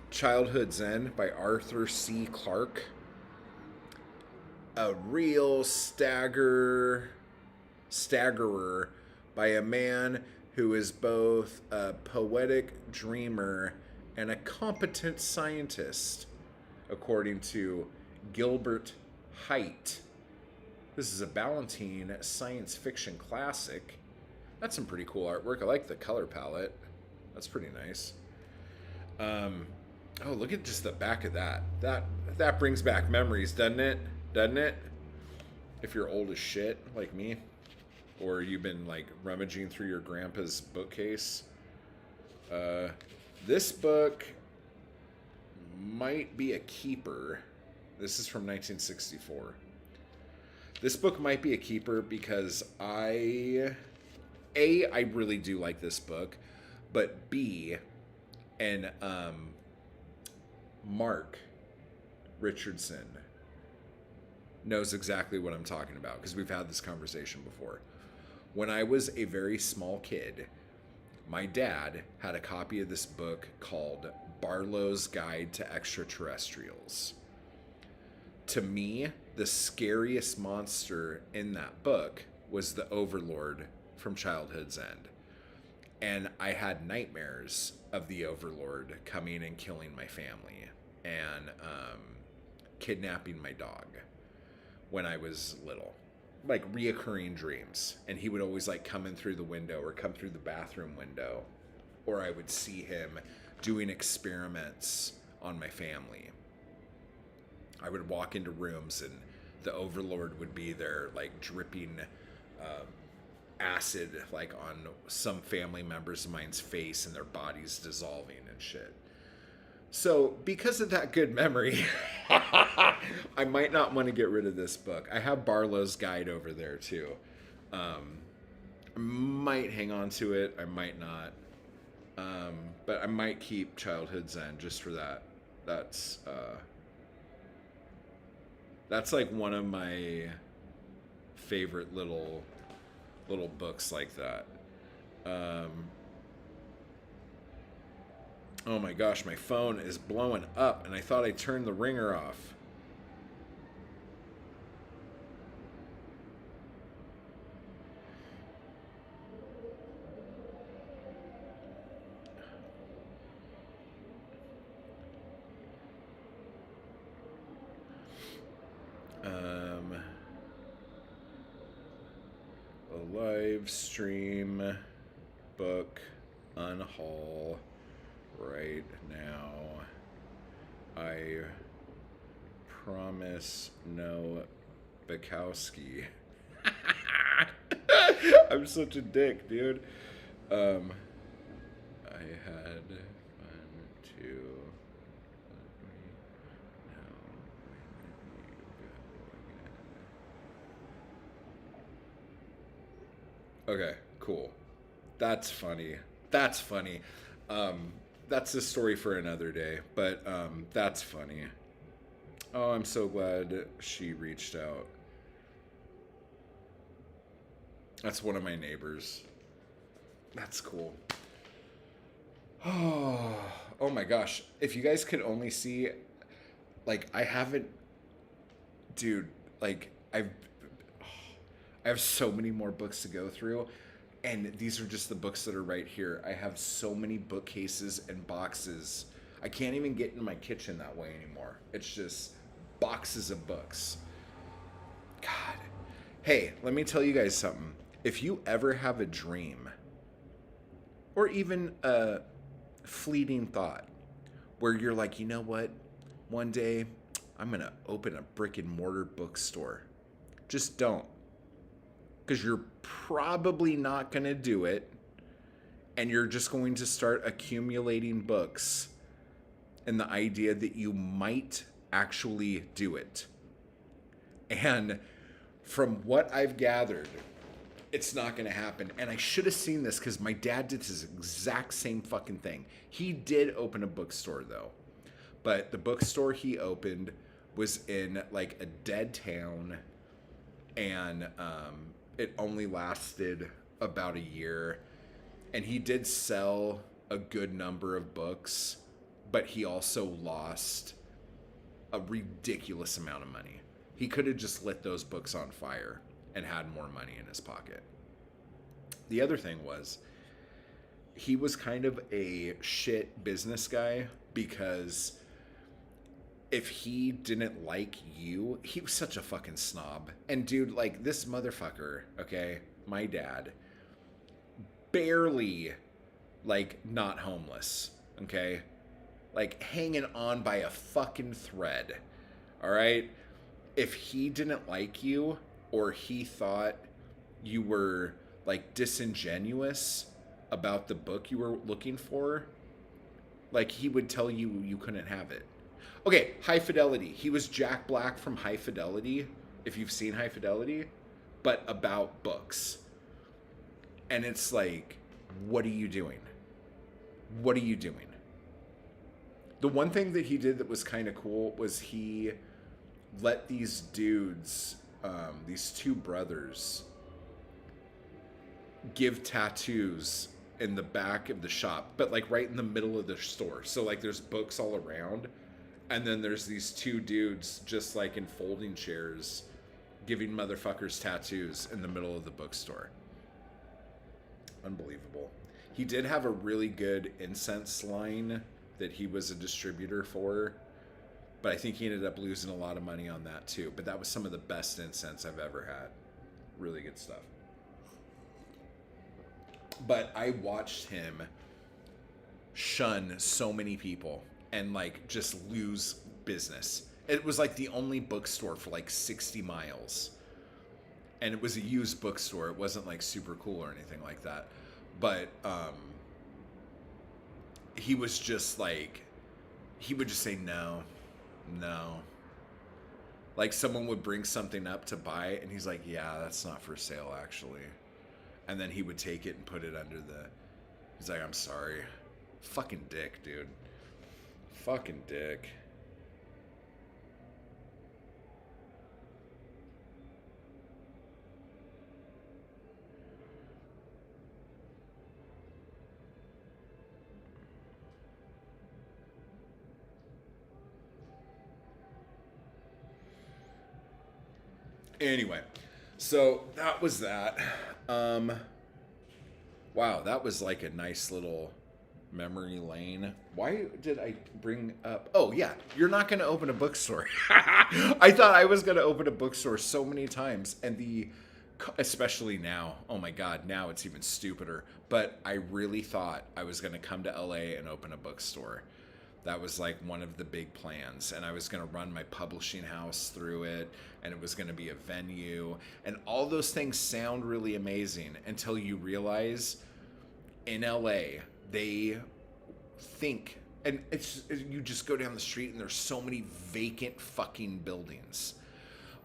Childhood Zen by Arthur C. Clarke. A real staggerer by a man who is both a poetic dreamer and a competent scientist, according to Gilbert Height. This is a Ballantine science fiction classic. That's some pretty cool artwork. I like the color palette. That's pretty nice. Oh, look at just the back of that. That brings back memories, doesn't it? Doesn't it? If you're old as shit, like me, or you've been like rummaging through your grandpa's bookcase. This book might be a keeper. This is from 1964. This book might be a keeper because I really do like this book, but B, and Mark Richardson knows exactly what I'm talking about because we've had this conversation before. When I was a very small kid, my dad had a copy of this book called Barlow's Guide to Extraterrestrials. To me, the scariest monster in that book was the Overlord from Childhood's End. And I had nightmares of the Overlord coming and killing my family and kidnapping my dog when I was little. Like reoccurring dreams. And he would always like come in through the window or come through the bathroom window. Or I would see him doing experiments on my family. I would walk into rooms and the Overlord would be there like dripping acid like on some family members of mine's face and their bodies dissolving and shit. So because of that good memory, I might not want to get rid of this book. I have Barlow's Guide over there too. I might hang on to it. I might not. But I might keep Childhood Zen just for that. That's like one of my favorite little books like that. Oh my gosh, my phone is blowing up and I thought I turned the ringer off. A live stream book unhaul right now. I promise no Bukowski. I'm such a dick, dude. I had fun too. Okay, cool. That's funny. That's funny. That's a story for another day, but that's funny. Oh, I'm so glad she reached out. That's one of my neighbors. That's cool. Oh my gosh. If you guys could only see, like, I haven't, dude, like, I have so many more books to go through, and these are just the books that are right here. I have so many bookcases and boxes. I can't even get in my kitchen that way anymore. It's just boxes of books. God. Hey, let me tell you guys something. If you ever have a dream, or even a fleeting thought, where you're like, you know what? One day, I'm going to open a brick and mortar bookstore. Just don't. because you're probably not going to do it, and you're just going to start accumulating books and the idea that you might actually do it. And from what I've gathered, it's not going to happen. And I should have seen this because my dad did this exact same fucking thing. He did open a bookstore though, but the bookstore he opened was in like a dead town, and it only lasted about a year. And he did sell a good number of books, but he also lost a ridiculous amount of money. He could have just lit those books on fire and had more money in his pocket. The other thing was, he was kind of a shit business guy, because if he didn't like you, he was such a fucking snob. And dude, like, this motherfucker, okay, my dad, barely, like, not homeless, okay? Like, hanging on by a fucking thread, all right? If he didn't like you, or he thought you were, like, disingenuous about the book you were looking for, like, he would tell you you couldn't have it. Okay, High Fidelity. He was Jack Black from High Fidelity, if you've seen High Fidelity, but about books. And it's like, what are you doing? What are you doing? The one thing that he did that was kind of cool was he let these dudes, these two brothers, give tattoos in the back of the shop, but like right in the middle of the store. So like there's books all around, and then there's these two dudes just like in folding chairs giving motherfuckers tattoos in the middle of the bookstore. Unbelievable. He did have a really good incense line that he was a distributor for, but I think he ended up losing a lot of money on that too. But that was some of the best incense I've ever had. Really good stuff. But I watched him shun so many people and like just lose business. It was like the only bookstore for like 60 miles. And it was a used bookstore. It wasn't like super cool or anything like that. But he was just like, he would just say no. Like someone would bring something up to buy it, and he's like, yeah, that's not for sale actually. And then he would take it and put it under the, he's like, I'm sorry. Fucking dick, dude. Fucking dick. Anyway, so that was that. Wow, that was like a nice little memory lane. Why did I bring up? Oh yeah, you're not going to open a bookstore. I thought I was going to open a bookstore so many times, and especially now. Oh my God, now it's even stupider. But I really thought I was going to come to LA and open a bookstore. That was like one of the big plans, and I was going to run my publishing house through it, and it was going to be a venue, and all those things sound really amazing until you realize in LA they think, and you just go down the street and there's so many vacant fucking buildings,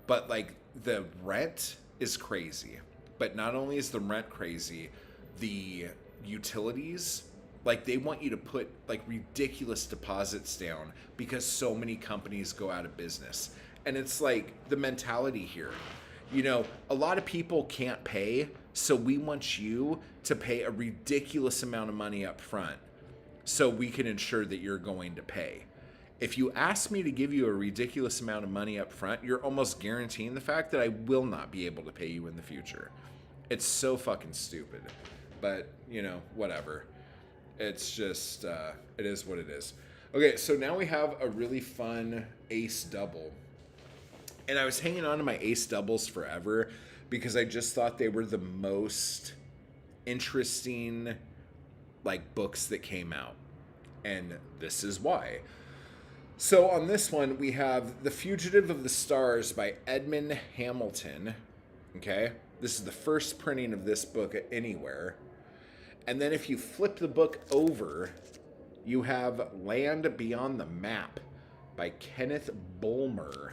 but like the rent is crazy. But not only is the rent crazy, the utilities, like they want you to put like ridiculous deposits down because so many companies go out of business. And it's like the mentality here, you know, a lot of people can't pay, so we want you to pay a ridiculous amount of money up front so we can ensure that you're going to pay. If you ask me to give you a ridiculous amount of money up front, you're almost guaranteeing the fact that I will not be able to pay you in the future. It's so fucking stupid. But, you know, whatever. It's just, it is what it is. Okay, so now we have a really fun ace double. And I was hanging on to my ace doubles forever because I just thought they were the most interesting, like, books that came out. And this is why. So on this one, we have The Fugitive of the Stars by Edmund Hamilton. Okay? This is the first printing of this book anywhere. And then if you flip the book over, you have Land Beyond the Map by Kenneth Bulmer.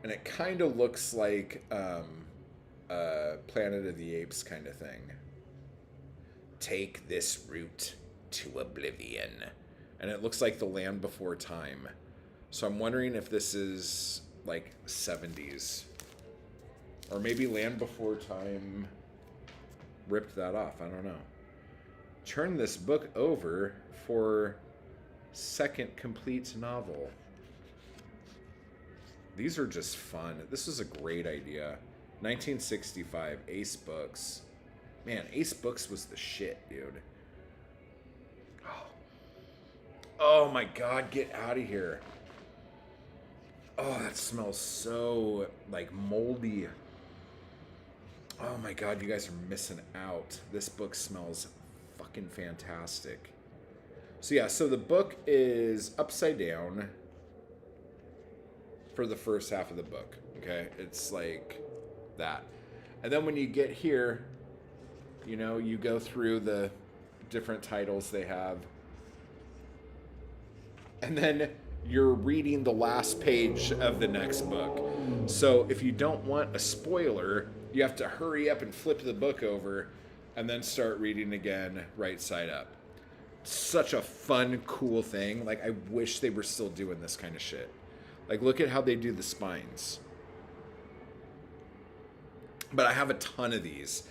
And it kind of looks like Planet of the Apes kind of thing. Take this route to oblivion. And it looks like The Land Before Time. So I'm wondering if this is like 70s. Or maybe Land Before Time ripped that off. I don't know. Turn this book over for second complete novel. These are just fun. This was a great idea. 1965, Ace Books. Man, Ace Books was the shit, dude. Oh my God, get out of here. Oh, that smells so, like, moldy. Oh my God, you guys are missing out. This book smells fucking fantastic. So yeah, so the book is upside down for the first half of the book, okay? It's like that. And then when you get here, you know, you go through the different titles they have. And then you're reading the last page of the next book. So if you don't want a spoiler, you have to hurry up and flip the book over and then start reading again right side up. Such a fun, cool thing. Like, I wish they were still doing this kind of shit. Like, look at how they do the spines. But I have a ton of these,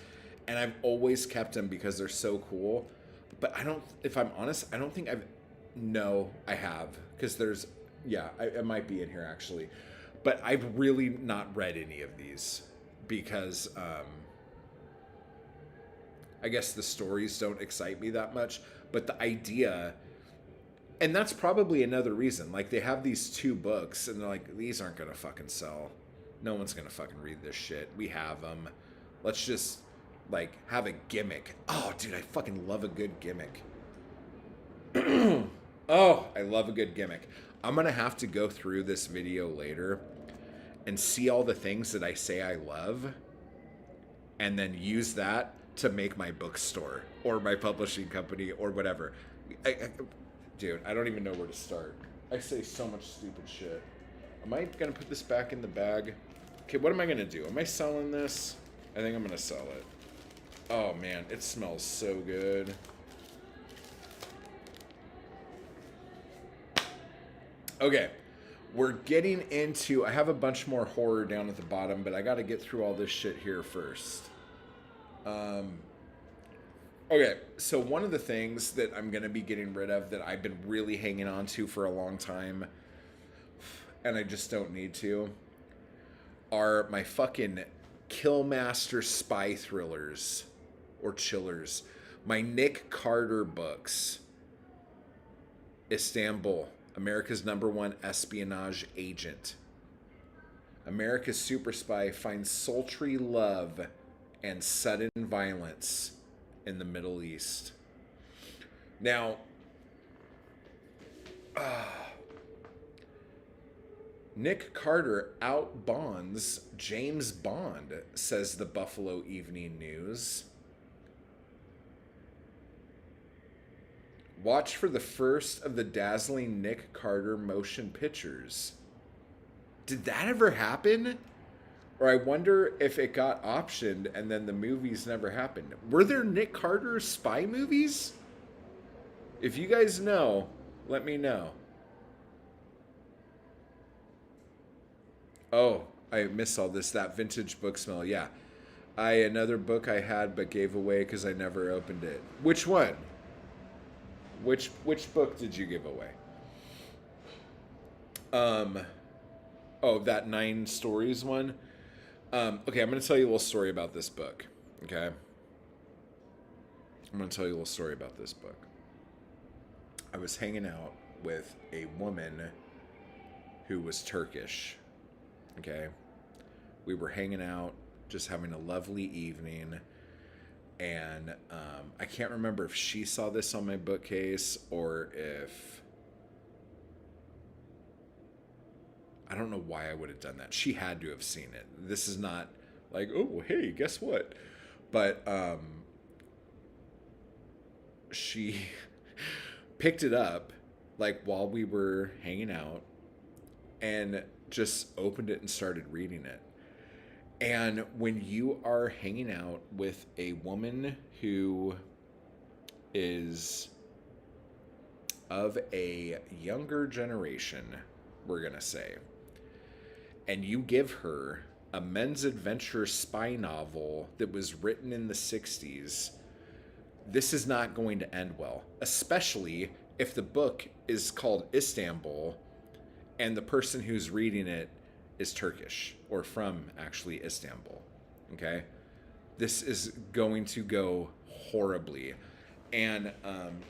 and I've always kept them because they're so cool. But I don't, if I'm honest, I don't think no, I have. Because there's, yeah, it might be in here actually. But I've really not read any of these because I guess the stories don't excite me that much. But the idea, and that's probably another reason. Like, they have these 2 books, and they're like, these aren't going to fucking sell. No one's going to fucking read this shit. We have them. Let's just, like, have a gimmick. Oh, dude, I fucking love a good gimmick. Oh, I love a good gimmick. I'm going to have to go through this video later and see all the things that I say I love and then use that to make my bookstore or my publishing company or whatever. Dude, I don't even know where to start. I say so much stupid shit. Am I going to put this back in the bag? Okay, what am I going to do? Am I selling this? I think I'm going to sell it. Oh, man, it smells so good. Okay, we're getting into... I have a bunch more horror down at the bottom, but I got to get through all this shit here first. Okay, so one of the things that I'm going to be getting rid of that I've been really hanging on to for a long time, and I just don't need to, are my fucking Killmaster spy thrillers or chillers. My Nick Carter books. Istanbul, America's #1 espionage agent. America's super spy finds sultry love and sudden violence in the Middle East. Now, Nick Carter outbonds James Bond, says the Buffalo Evening News. Watch for the first of the dazzling Nick Carter motion pictures. Did that ever happen? Or I wonder if it got optioned and then the movies never happened. Were there Nick Carter spy movies? If you guys know, let me know. Oh, I missed all this. That vintage book smell. Yeah. Another book I had but gave away because I never opened it. Which one? Which book did you give away? Oh, that 9 stories one? Okay, I'm going to tell you a little story about this book. Okay? I'm going to tell you a little story about this book. I was hanging out with a woman who was Turkish. Okay? We were hanging out, just having a lovely evening. And I can't remember if she saw this on my bookcase or if... I don't know why I would have done that. She had to have seen it. This is not like, oh, hey, guess what? But she picked it up like while we were hanging out and just opened it and started reading it. And when you are hanging out with a woman who is of a younger generation, we're going to say, and you give her a men's adventure spy novel that was written in the 60s, this is not going to end well, especially if the book is called Istanbul and the person who's reading it is Turkish or from actually Istanbul. Okay? This is going to go horribly. And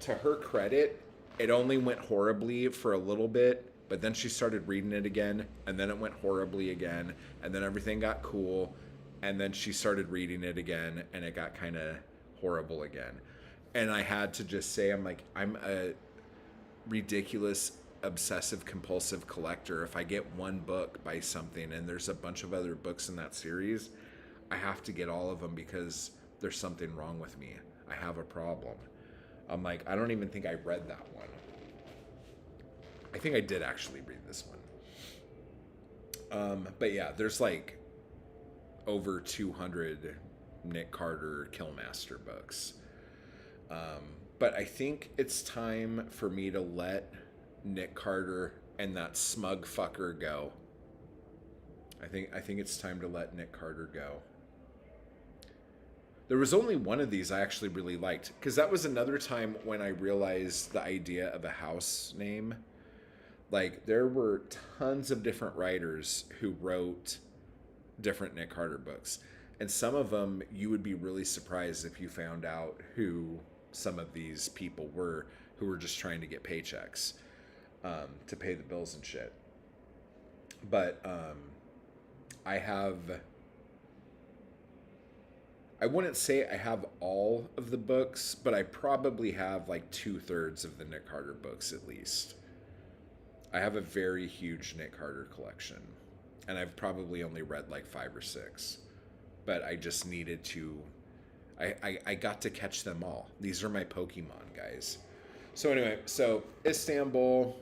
to her credit, it only went horribly for a little bit, but then she started reading it again, and then it went horribly again, and then everything got cool, and then she started reading it again, and it got kind of horrible again. And I had to just say, I'm like, I'm a ridiculous obsessive compulsive collector. If I get one book by something and there's a bunch of other books in that series, I have to get all of them because there's something wrong with me. I have a problem. I'm like, I don't even think I read that one. I think I did actually read this one. But yeah, there's like over 200 Nick Carter Killmaster books. But I think it's time for me to let Nick Carter and that smug fucker go. I think it's time to let Nick Carter go. There was only one of these I actually really liked, because that was another time when I realized the idea of a house name. Like, there were tons of different writers who wrote different Nick Carter books. And some of them, you would be really surprised if you found out who some of these people were, who were just trying to get paychecks to pay the bills and shit. But I wouldn't say I have all of the books, but I probably have like 2/3 of the Nick Carter books at least. I have a very huge Nick Carter collection, and I've probably only read like 5 or 6, but I just needed to, I got to catch them all. These are my Pokemon, guys. So anyway, so Istanbul,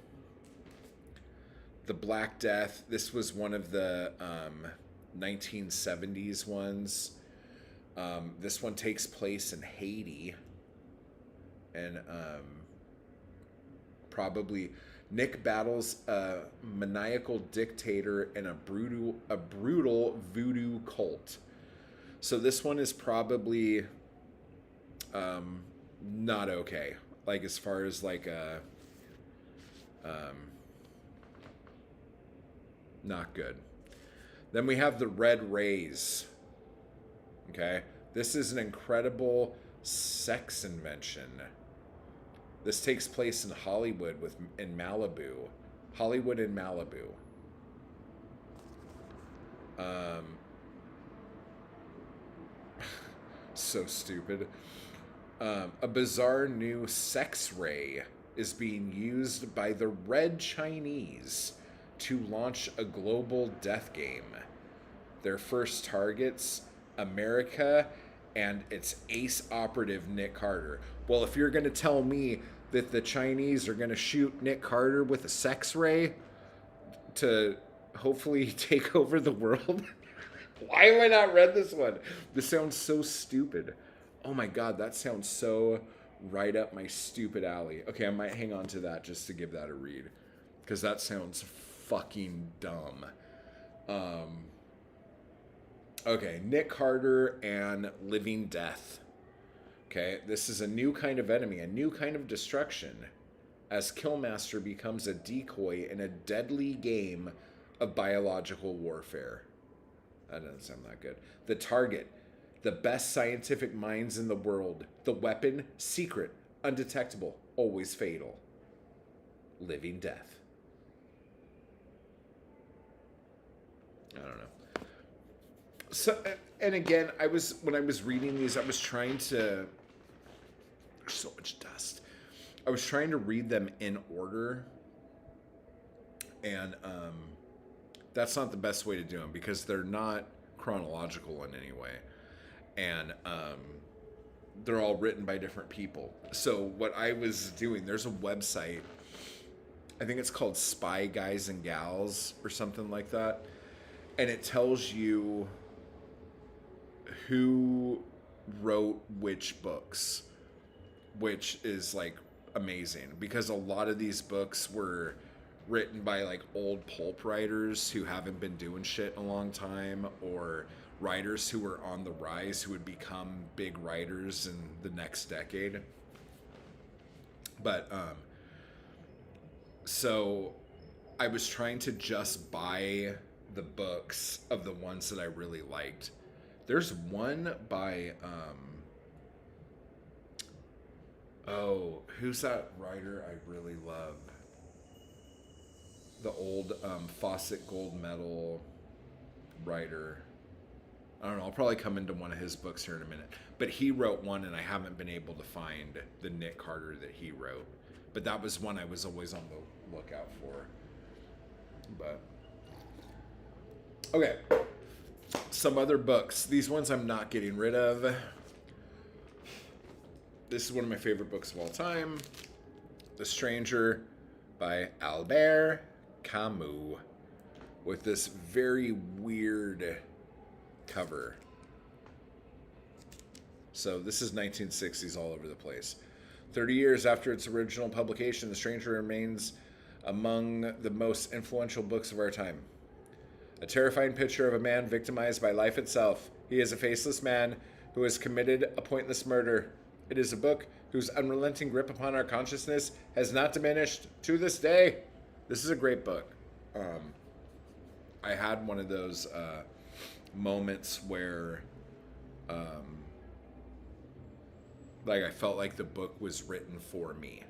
The Black Death, this was one of the 1970s ones. This one takes place in Haiti, and probably Nick battles a maniacal dictator and a brutal voodoo cult. So this one is probably not okay. Like, as far as like a not good. Then we have the Red Rays. Okay, this is an incredible sex invention. This takes place in Hollywood in Malibu. Hollywood in Malibu. So stupid. A bizarre new sex ray is being used by the Red Chinese to launch a global death game. Their first targets, America and its ace operative Nick Carter. Well, if you're going to tell me that the Chinese are going to shoot Nick Carter with a sex ray to hopefully take over the world, why have I not read this one? This sounds so stupid. Oh my God, that sounds so right up my stupid alley. Okay, I might hang on to that just to give that a read, because that sounds fucking dumb. Okay, Nick Carter and Living Death. Okay, this is a new kind of enemy, a new kind of destruction, as Killmaster becomes a decoy in a deadly game of biological warfare. That doesn't sound that good. The target, the best scientific minds in the world. The weapon, secret, undetectable, always fatal. Living Death. I don't know. So, and again, when I was reading these, I was trying to, there's so much dust. I was trying to read them in order, and that's not the best way to do them because they're not chronological in any way. And they're all written by different people. So what I was doing, there's a website, I think it's called Spy Guys and Gals or something like that. And it tells you who wrote which books, which is like amazing because a lot of these books were written by like old pulp writers who haven't been doing shit in a long time, or writers who were on the rise who would become big writers in the next decade. But so I was trying to just buy the books of the ones that I really liked. There's one by who's that writer I really love? The old Fawcett Gold Medal writer. I don't know. I'll probably come into one of his books here in a minute. But he wrote one, and I haven't been able to find the Nick Carter that he wrote. But that was one I was always on the lookout for. But okay, some other books. These ones I'm not getting rid of. This is one of my favorite books of all time. The Stranger by Albert Camus, with this very weird cover. So this is 1960s all over the place. 30 years after its original publication, The Stranger remains among the most influential books of our time. A terrifying picture of a man victimized by life itself. He is a faceless man who has committed a pointless murder. It is a book whose unrelenting grip upon our consciousness has not diminished to this day. This is a great book. I had one of those moments where like I felt like the book was written for me,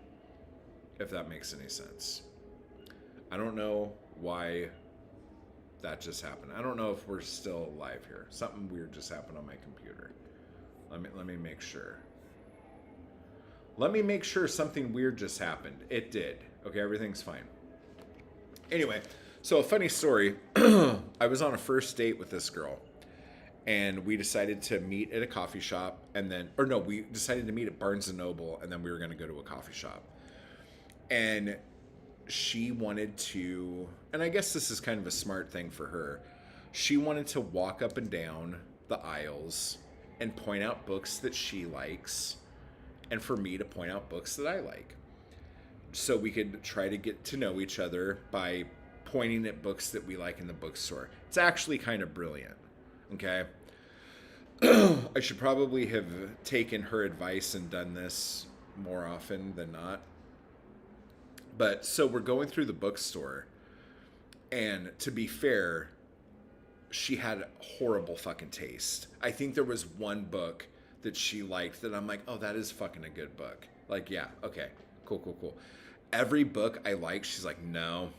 if that makes any sense. I don't know why that just happened. I don't know if we're still alive here. Something weird just happened on my computer. Let me make sure. Let me make sure something weird just happened. It did. Okay, everything's fine. Anyway, so a funny story. I was on a first date with this girl, and we decided to meet at a coffee shop, and then, or no, we decided to meet at Barnes & Noble, and then we were going to go to a coffee shop. And she wanted to, and I guess this is kind of a smart thing for her, she wanted to walk up and down the aisles and point out books that she likes, and for me to point out books that I like. So we could try to get to know each other by pointing at books that we like in the bookstore. It's actually kind of brilliant. Okay? I should probably have taken her advice and done this more often than not. But so we're going through the bookstore, and to be fair, she had horrible fucking taste. I think there was one book that she liked that I'm like, oh, that is fucking a good book. Like, yeah, okay, cool. Every book I liked, she's like, no.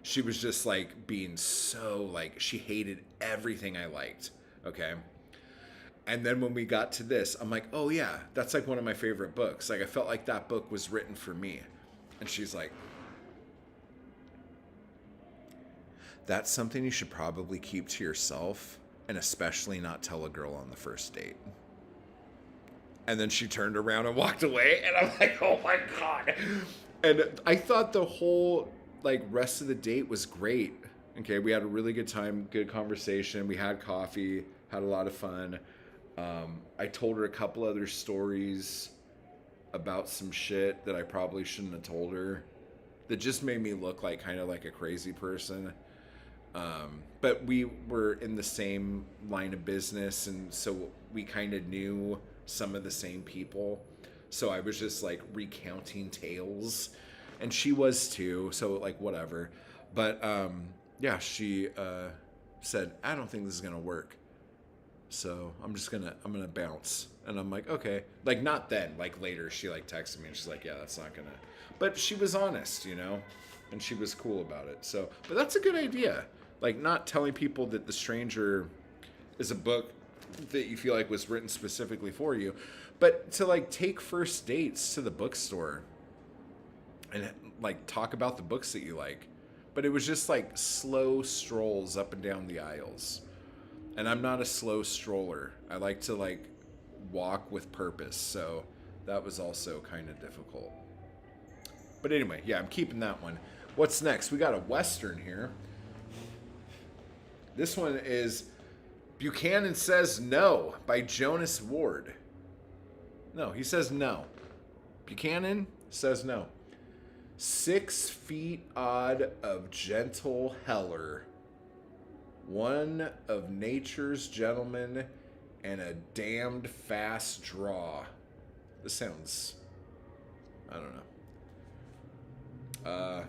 She was just like being so like, she hated everything I liked, okay? And then when we got to this, I'm like, oh yeah, that's like one of my favorite books. Like I felt like that book was written for me. And she's like, that's something you should probably keep to yourself, and especially not tell a girl on the first date. And then she turned around and walked away, and I'm like, oh my God. And I thought the whole like rest of the date was great. Okay, we had a really good time, good conversation. We had coffee, had a lot of fun. I told her a couple other stories about some shit that I probably shouldn't have told her that just made me look like kind of like a crazy person. But we were in the same line of business, and so we kind of knew some of the same people. So I was just like recounting tales, and she was too. So like whatever. But yeah, she said, I don't think this is gonna work. So I'm gonna bounce. And I'm like, okay. Like not then, like later she like texted me and she's like, yeah, that's not gonna. But she was honest, you know, and she was cool about it. So, but that's a good idea. Like not telling people that The Stranger is a book that you feel like was written specifically for you, but to like take first dates to the bookstore and like talk about the books that you like. but it was just like slow strolls up and down the aisles. And I'm not a slow stroller. I like to like walk with purpose. So that was also kind of difficult. But anyway, yeah, I'm keeping that one. What's next? We got a Western here. This one is Buchanan Says No by Jonas Ward. No, he says no. Buchanan says no. 6 feet odd of gentle heller. One of nature's gentlemen and a damned fast draw. This sounds, I don't know.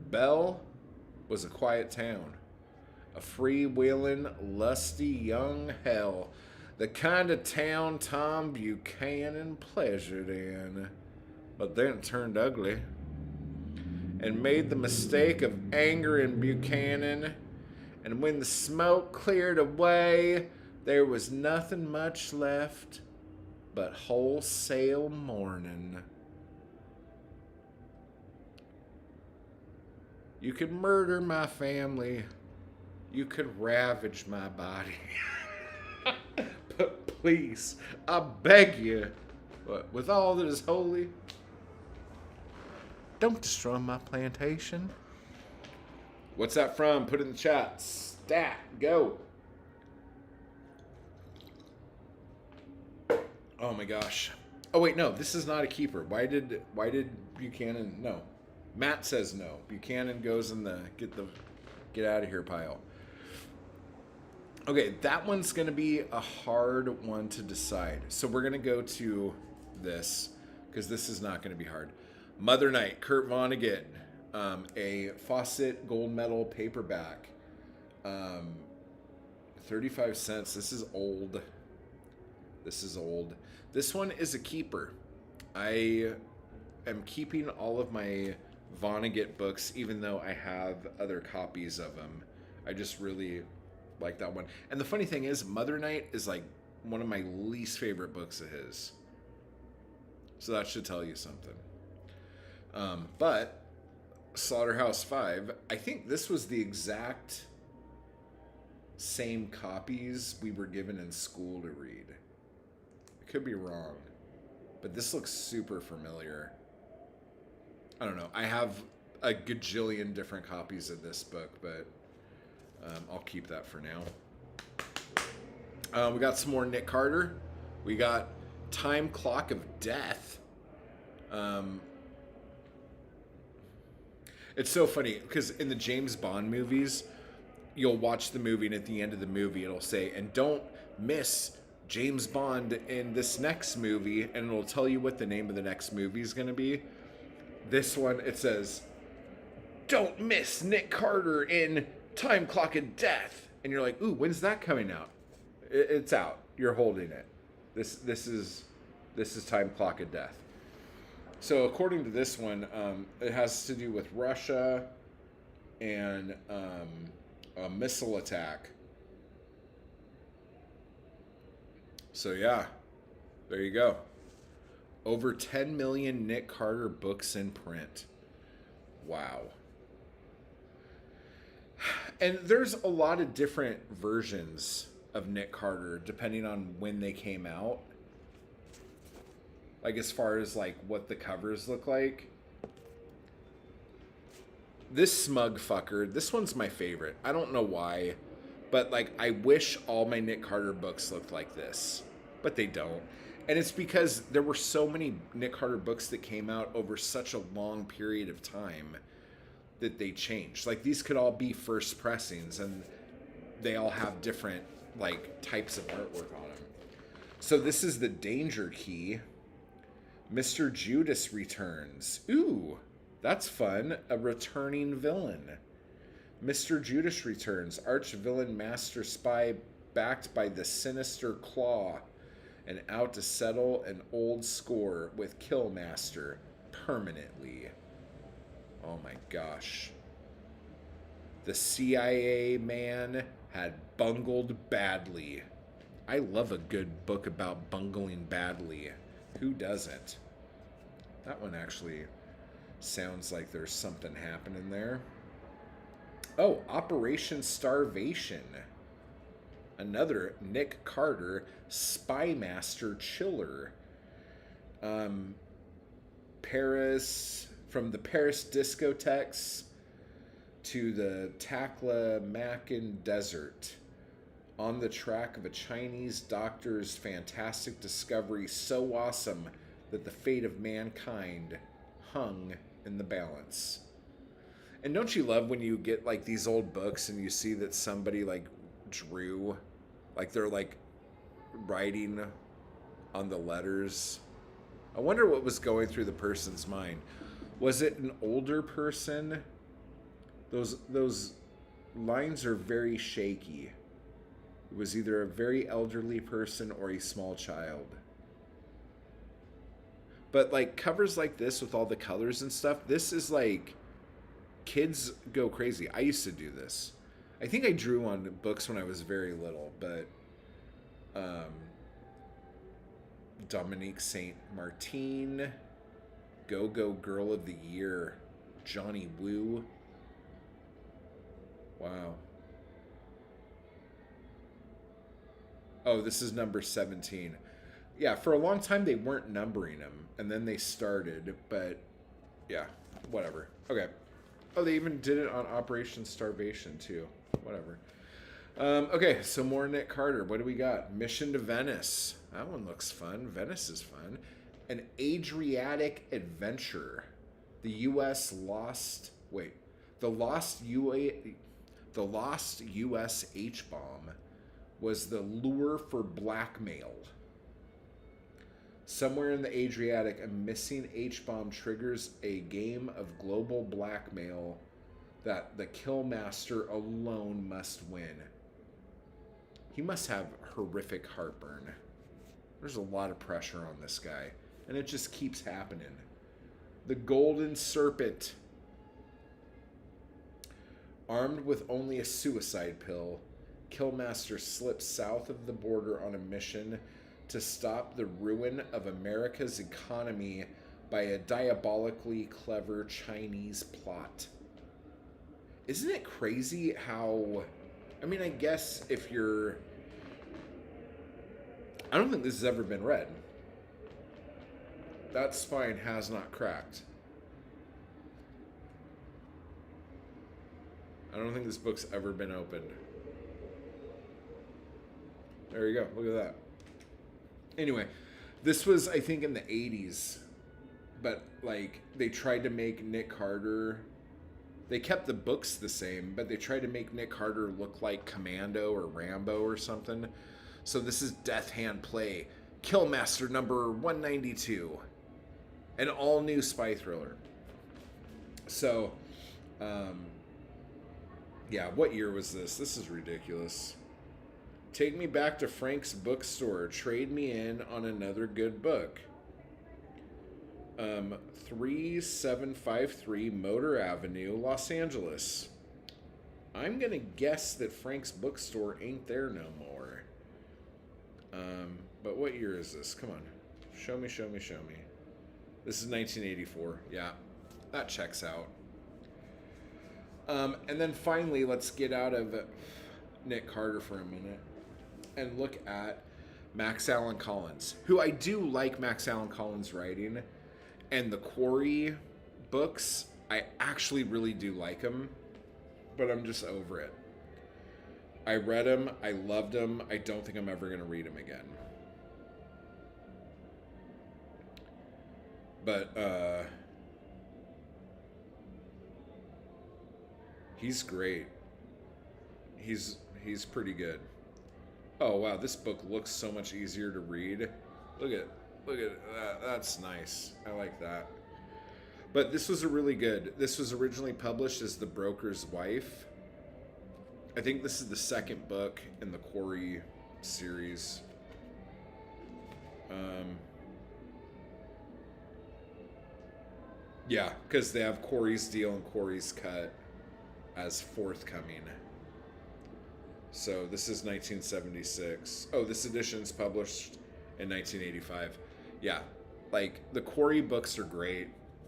Bell was a quiet town. A freewheeling, lusty young hell. The kind of town Tom Buchanan pleasured in. But then it turned ugly. And made the mistake of angering Buchanan. And when the smoke cleared away, there was nothing much left but wholesale mourning. You could murder my family. You could ravage my body. But please, I beg you, with all that is holy, don't destroy my plantation. What's that from? Put it in the chat. Stat, go. Oh my gosh. Oh wait, no, this is not a keeper. Why did Buchanan? No, Matt says no. Buchanan goes in the get out of here pile. Okay, that one's gonna be a hard one to decide. So we're gonna go to this because this is not gonna be hard. Mother Night, Kurt Vonnegut, a Fawcett gold medal paperback, 35 cents. This is old. This one is a keeper. I am keeping all of my Vonnegut books, even though I have other copies of them. I just really like that one. And the funny thing is, Mother Night is like one of my least favorite books of his. So that should tell you something. But Slaughterhouse-Five, I think this was the exact same copies we were given in school to read. I could be wrong, but this looks super familiar. I don't know. I have a gajillion different copies of this book, but I'll keep that for now. We got some more Nick Carter. We got Time Clock of Death. It's so funny because in the James Bond movies, you'll watch the movie and at the end of the movie it'll say, and don't miss James Bond in this next movie, and it'll tell you what the name of the next movie is going to be. This one, it says, don't miss Nick Carter in Time Clock of Death. And you're like, ooh, when's that coming out? It's out. You're holding it. This is Time Clock of Death. So according to this one, it has to do with Russia and a missile attack. So yeah, there you go. Over 10 million Nick Carter books in print. Wow. And there's a lot of different versions of Nick Carter depending on when they came out. Like as far as like what the covers look like. This smug fucker, this one's my favorite. I don't know why, but like I wish all my Nick Carter books looked like this, but they don't. And it's because there were so many Nick Carter books that came out over such a long period of time that they changed. Like these could all be first pressings and they all have different like types of artwork on them. So this is the Danger Key. Mr. Judas returns. Ooh, that's fun. A returning villain. Mr. Judas returns. Arch-villain master spy backed by the sinister Claw and out to settle an old score with Killmaster permanently. Oh my gosh. The CIA man had bungled badly. I love a good book about bungling badly. Who doesn't? That one actually sounds like there's something happening there. Oh, Operation Starvation. Another Nick Carter spy master chiller. Um, Paris, from the Paris discotheques to the Taklamakan Desert, on the track of a Chinese doctor's fantastic discovery so awesome that the fate of mankind hung in the balance. And don't you love when you get like these old books and you see that somebody like drew, like they're like writing on the letters? I wonder what was going through the person's mind. Was it an older person? Those lines are very shaky. It was either a very elderly person or a small child. But like covers like this with all the colors and stuff, this is like kids go crazy. I used to do this. I think I drew on books when I was very little, but um, Dominique Saint Martin, Go Go Girl of the Year, Johnny Woo. Wow. Oh, this is number 17. Yeah, for a long time they weren't numbering them, and then they started, but yeah, whatever. Okay. Oh, they even did it on Operation Starvation, too. Whatever. Okay, so more Nick Carter. What do we got? Mission to Venice. That one looks fun. Venice is fun. An Adriatic Adventure. The U.S. lost... Wait. The lost U.S. H-bomb was the lure for blackmail. Somewhere in the Adriatic, a missing H-bomb triggers a game of global blackmail that the Killmaster alone must win. He must have horrific heartburn. There's a lot of pressure on this guy, and it just keeps happening. The Golden Serpent. Armed with only a suicide pill, Killmaster slips south of the border on a mission to stop the ruin of America's economy by a diabolically clever Chinese plot. Isn't it crazy how... I mean, I guess if you're... I don't think this has ever been read. That spine has not cracked. I don't think this book's ever been opened. There you go. Look at that. Anyway, this was, I think, in the 80s. But, like, they tried to make Nick Carter... They kept the books the same, but they tried to make Nick Carter look like Commando or Rambo or something. So this is Death Hand Play. Killmaster number 192. An all-new spy thriller. So, yeah, what year was this? This is ridiculous. Take me back to Frank's bookstore. Trade me in on another good book. 3753 Motor Avenue, Los Angeles. I'm going to guess that Frank's bookstore ain't there no more. But what year is this? Come on. Show me, show me, show me. This is 1984. Yeah, that checks out. And then finally, let's get out of Nick Carter for a minute and look at Max Allan Collins, who I do like Max Allan Collins' writing. And the Quarry books, I actually really do like them, but I'm just over it. I read them, I loved them, I don't think I'm ever going to read them again. But, he's great. He's pretty good. Oh, wow, this book looks so much easier to read. Look at that. That's nice. I like that. But this was this was originally published as The Broker's Wife. I think this is the second book in the Quarry series. Yeah, because they have Quarry's Deal and Quarry's Cut as forthcoming. So this is 1976. Oh, this edition's published in 1985. Yeah, like the Quarry books are great.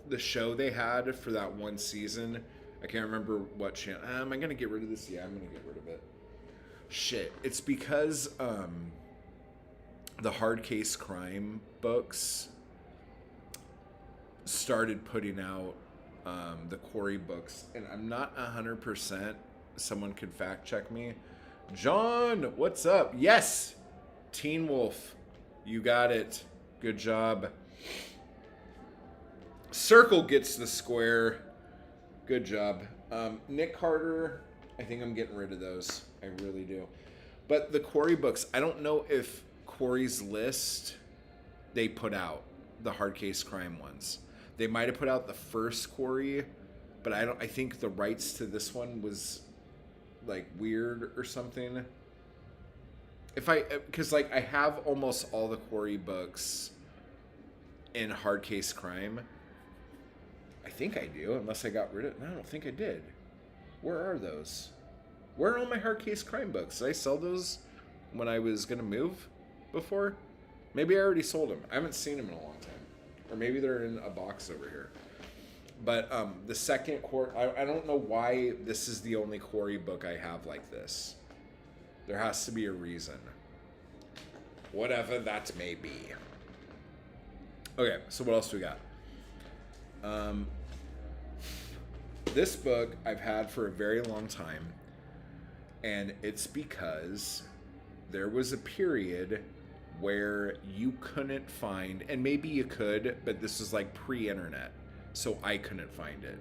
The show they had for that one season, I can't remember what channel. Am I gonna get rid of this? Yeah, I'm gonna get rid of it. Shit. It's because the hard case crime books started putting out the Quarry books, and I'm not 100%. Someone could fact check me. John, what's up? Yes, Teen Wolf, you got it. Good job. Circle gets the square. Good job. Nick Carter, I think I'm getting rid of those. I really do. But the Quarry books, I don't know if Quarry's List they put out the hard case crime ones. They might have put out the first Quarry, but I think the rights to this one was like weird or something. Because like I have almost all the Quarry books in hard case crime. I think I do, unless I got rid of. No, I don't think I did. Where are those? Where are all my hard case crime books? Did I sell those when I was gonna move before? Maybe I already sold them. I haven't seen them in a long time, or maybe they're in a box over here. But the second Quarry, I don't know why this is the only Quarry book I have like this. There has to be a reason. Whatever that may be. Okay, so what else do we got? This book I've had for a very long time, and it's because there was a period where you couldn't find, and maybe you could, but this was like pre-internet, so I couldn't find it.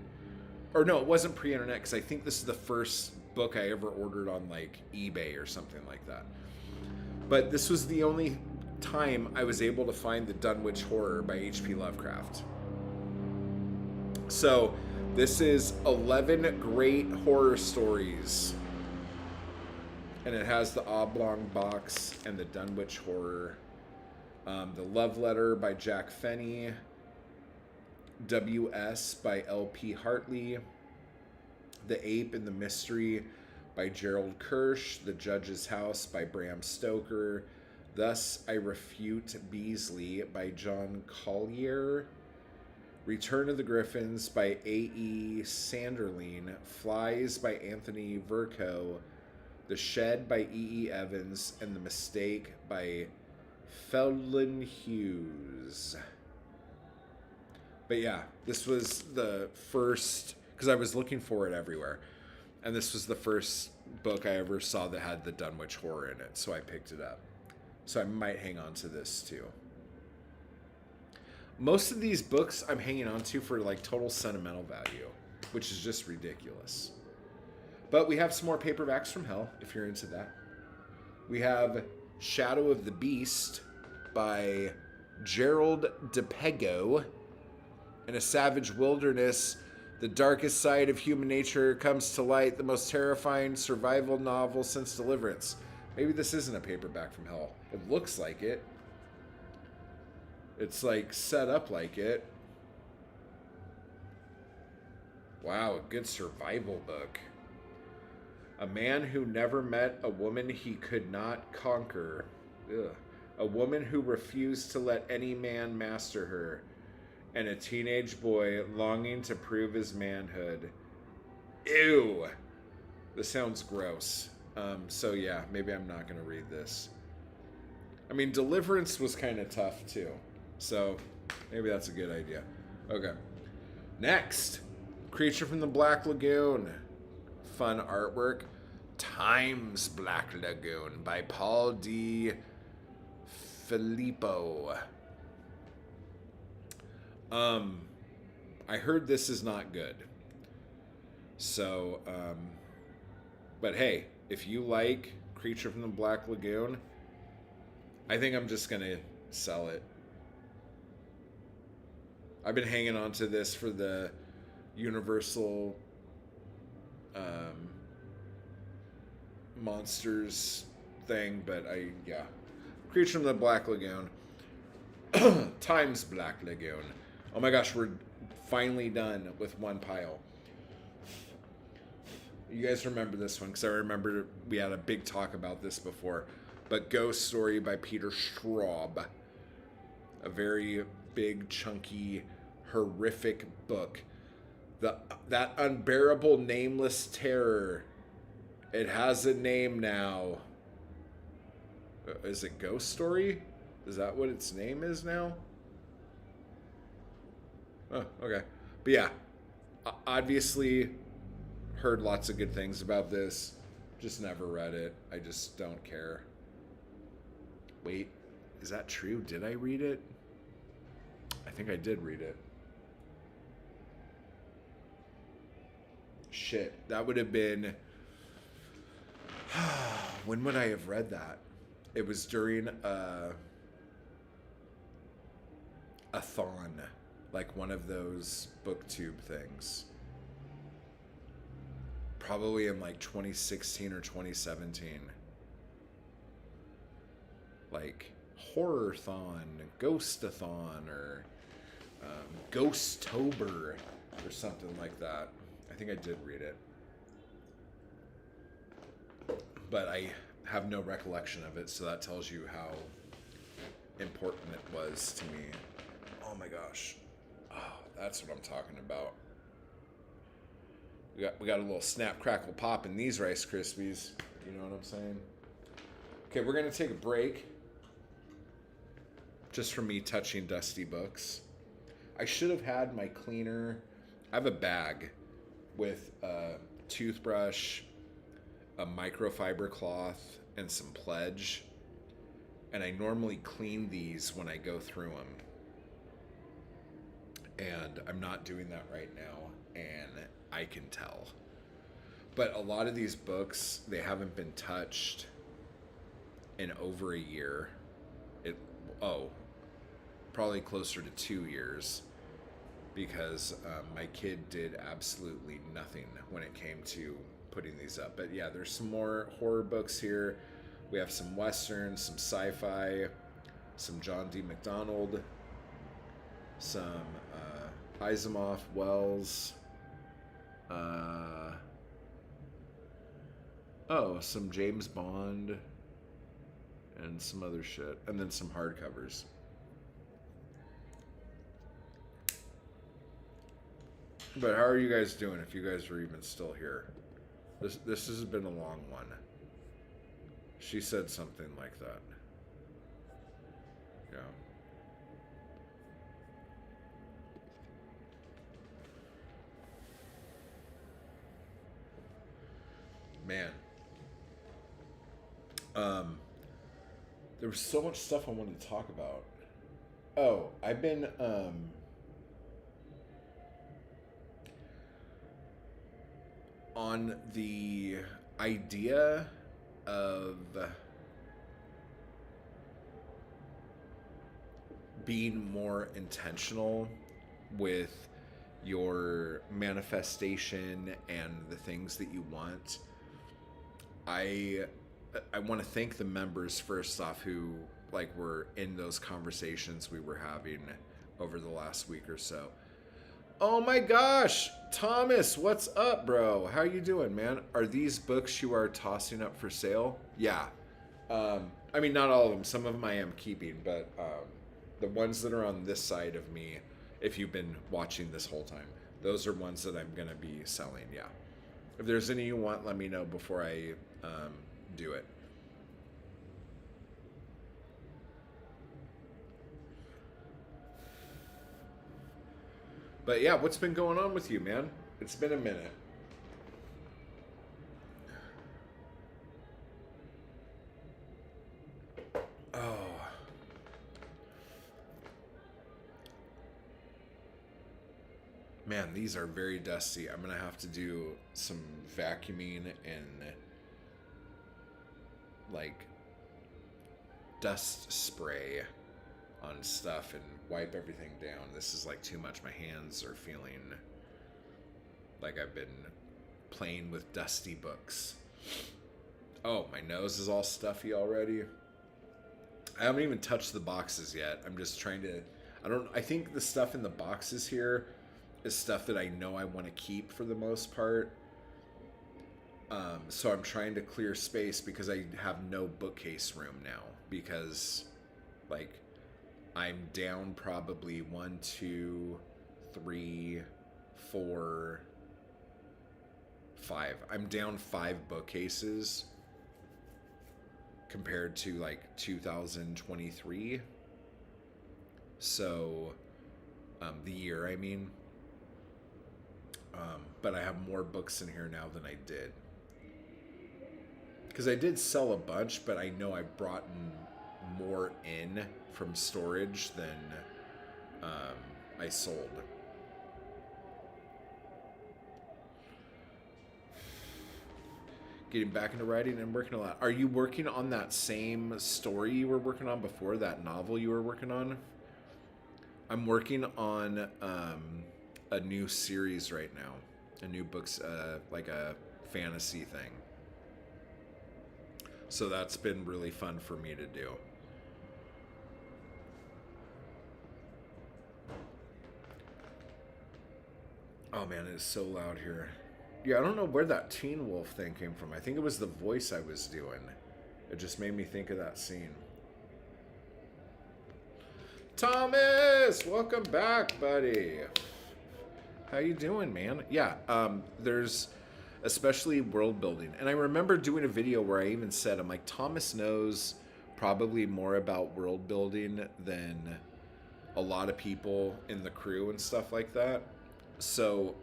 Or no, it wasn't pre-internet, because I think this is the first book I ever ordered on like eBay or something like that. But this was the only time I was able to find The Dunwich Horror by H.P. Lovecraft. So this is 11 great horror stories. And it has the oblong box and the Dunwich Horror. The Love Letter by Jack Fenney. W.S. by L.P. Hartley. The Ape and the Mystery by Gerald Kirsch. The Judge's House by Bram Stoker. Thus I Refute Beasley by John Collier. Return of the Griffins by A.E. Sanderling. Flies by Anthony Vercoe. The Shed by E.E. Evans. And The Mistake by Feldlin Hughes. But yeah, this was the first, because I was looking for it everywhere. And this was the first book I ever saw that had the Dunwich Horror in it. So I picked it up. So I might hang on to this too. Most of these books I'm hanging on to for like total sentimental value, which is just ridiculous. But we have some more paperbacks from hell, if you're into that. We have Shadow of the Beast by Gerald DePego. In a savage wilderness, the darkest side of human nature comes to light, the most terrifying survival novel since Deliverance. Maybe this isn't a paperback from hell. It looks like it. It's like set up like it. Wow, a good survival book. A man who never met a woman he could not conquer. Ugh. A woman who refused to let any man master her. And a teenage boy longing to prove his manhood. Ew. This sounds gross. So yeah, maybe I'm not going to read this. I mean, Deliverance was kind of tough too. So maybe that's a good idea. Okay. Next, Creature from the Black Lagoon. Fun artwork. Times Black Lagoon by Paul D. Filippo. I heard this is not good. So, but hey, if you like Creature from the Black Lagoon, I think I'm just gonna sell it. I've been hanging on to this for the Universal Monsters thing, but yeah. Creature from the Black Lagoon. Times Black Lagoon. Oh my gosh, we're finally done with one pile. You guys remember this one, because I remember we had a big talk about this before. But Ghost Story by Peter Straub. A very big, chunky, horrific book The that unbearable nameless terror. It has a name now. Is it Ghost Story? Is that what its name is now? Oh, okay. But yeah, obviously heard lots of good things about this. Just never read it. I just don't care. Wait, is that true? Did I read it? I think I did read it. Shit, that would have been... When would I have read that? It was during a thon, like one of those booktube things. Probably in like 2016 or 2017. Like horror-thon, ghost-a-thon, or Ghost-tober, or something like that. I think I did read it. But I have no recollection of it, so that tells you how important it was to me. Oh my gosh. Oh, that's what I'm talking about. We got a little snap, crackle, pop in these Rice Krispies. You know what I'm saying? Okay, we're going to take a break. Just from me touching dusty books. I should have had my cleaner. I have a bag with a toothbrush, a microfiber cloth, and some Pledge. And I normally clean these when I go through them. And I'm not doing that right now, and I can tell. But a lot of these books, they haven't been touched in over a year. Probably closer to 2 years, because my kid did absolutely nothing when it came to putting these up. But yeah, there's some more horror books here. We have some westerns, some sci-fi, some John D. MacDonald, some Asimov, Wells, some James Bond, and some other shit, and then some hardcovers. But how are you guys doing, if you guys are even still here? This has been a long one. She said something like that. Yeah. Man. There was so much stuff I wanted to talk about. Oh, I've been on the idea of being more intentional with your manifestation and the things that you want. I want to thank the members first off who were in those conversations we were having over the last week or so. Oh my gosh, Thomas, what's up, bro? How you doing, man? Are these books you are tossing up for sale? Yeah. I mean, not all of them. Some of them I am keeping, but the ones that are on this side of me, if you've been watching this whole time, those are ones that I'm going to be selling, yeah. If there's any you want, let me know before I do it. But yeah, what's been going on with you, man? It's been a minute. Oh. Man, these are very dusty. I'm going to have to do some vacuuming and dust spray on stuff and wipe everything down. This is too much. My hands are feeling like I've been playing with dusty books. Oh, my nose is all stuffy already. I haven't even touched the boxes yet. I'm just trying to... I think the stuff in the boxes here is stuff that I know I want to keep for the most part. So I'm trying to clear space because I have no bookcase room now. Because, I'm down probably 1, 2, 3, for 5. I'm down 5 bookcases compared to like 2023. So, the year, I mean. But I have more books in here now than I did. Because I did sell a bunch, but I know I brought more in from storage than I sold. Getting back into writing and working a lot. Are you working on that same story you were working on before, that novel you were working on? I'm working on a new series right now. A new book's like a fantasy thing. So that's been really fun for me to do. Oh man, it is so loud here. Yeah, I don't know where that Teen Wolf thing came from. I think it was the voice I was doing. It just made me think of that scene. Thomas, welcome back, buddy. How you doing, man? Yeah, there's especially world building. And I remember doing a video where I even said, I'm like, Thomas knows probably more about world building than a lot of people in the crew and stuff like that. So,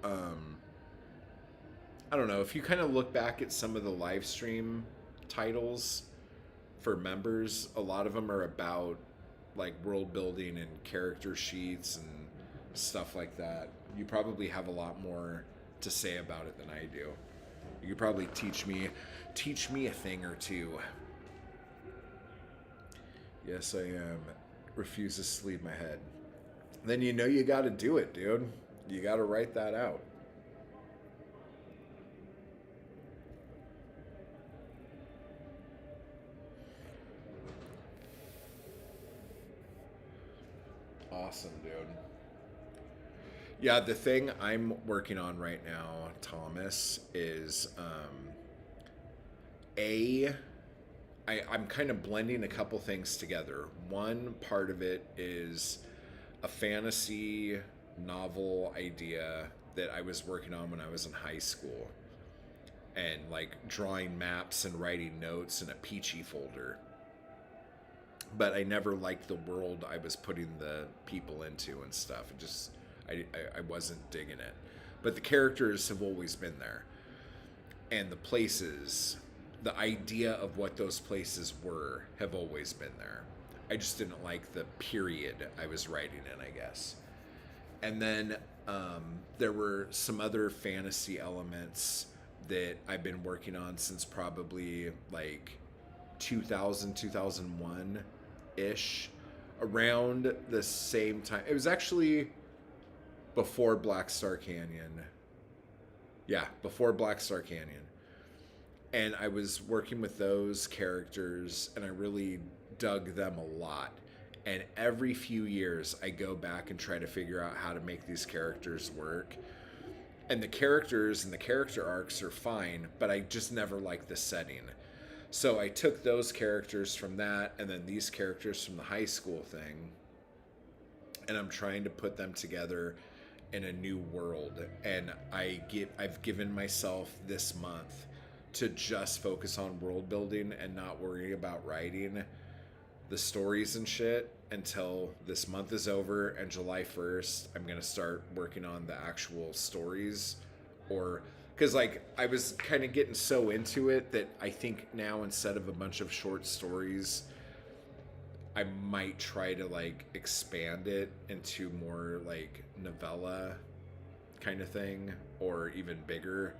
I don't know, if you kind of look back at some of the live stream titles for members, a lot of them are about like world building and character sheets and stuff like that. You probably have a lot more to say about it than I do. You could probably teach me a thing or two. Yes, I am. Refuses to leave my head. Then you know you got to do it, dude. You got to write that out. Awesome, dude. Yeah, the thing I'm working on right now, Thomas, is I'm kind of blending a couple things together. One part of it is a fantasy novel idea that I was working on when I was in high school, and like drawing maps and writing notes in a Peachy folder. But I never liked the world I was putting the people into and stuff. It just, I wasn't digging it. But the characters have always been there. And the places, the idea of what those places were, have always been there. I just didn't like the period I was writing in, I guess. And then there were some other fantasy elements that I've been working on since probably like 2000, 2001-ish, around the same time. It was actually before Black Star Canyon. Yeah, before Black Star Canyon. And I was working with those characters, and I really dug them a lot. And every few years, I go back and try to figure out how to make these characters work. And the characters and the character arcs are fine, but I just never liked the setting. So I took those characters from that, and then these characters from the high school thing, and I'm trying to put them together in a new world. And I've given myself this month to just focus on world building and not worry about writing the stories and shit until this month is over, and July 1st I'm gonna start working on the actual stories. Or because like I was kind of getting so into it that I think now, instead of a bunch of short stories, I might try to like expand it into more like novella kind of thing, or even bigger,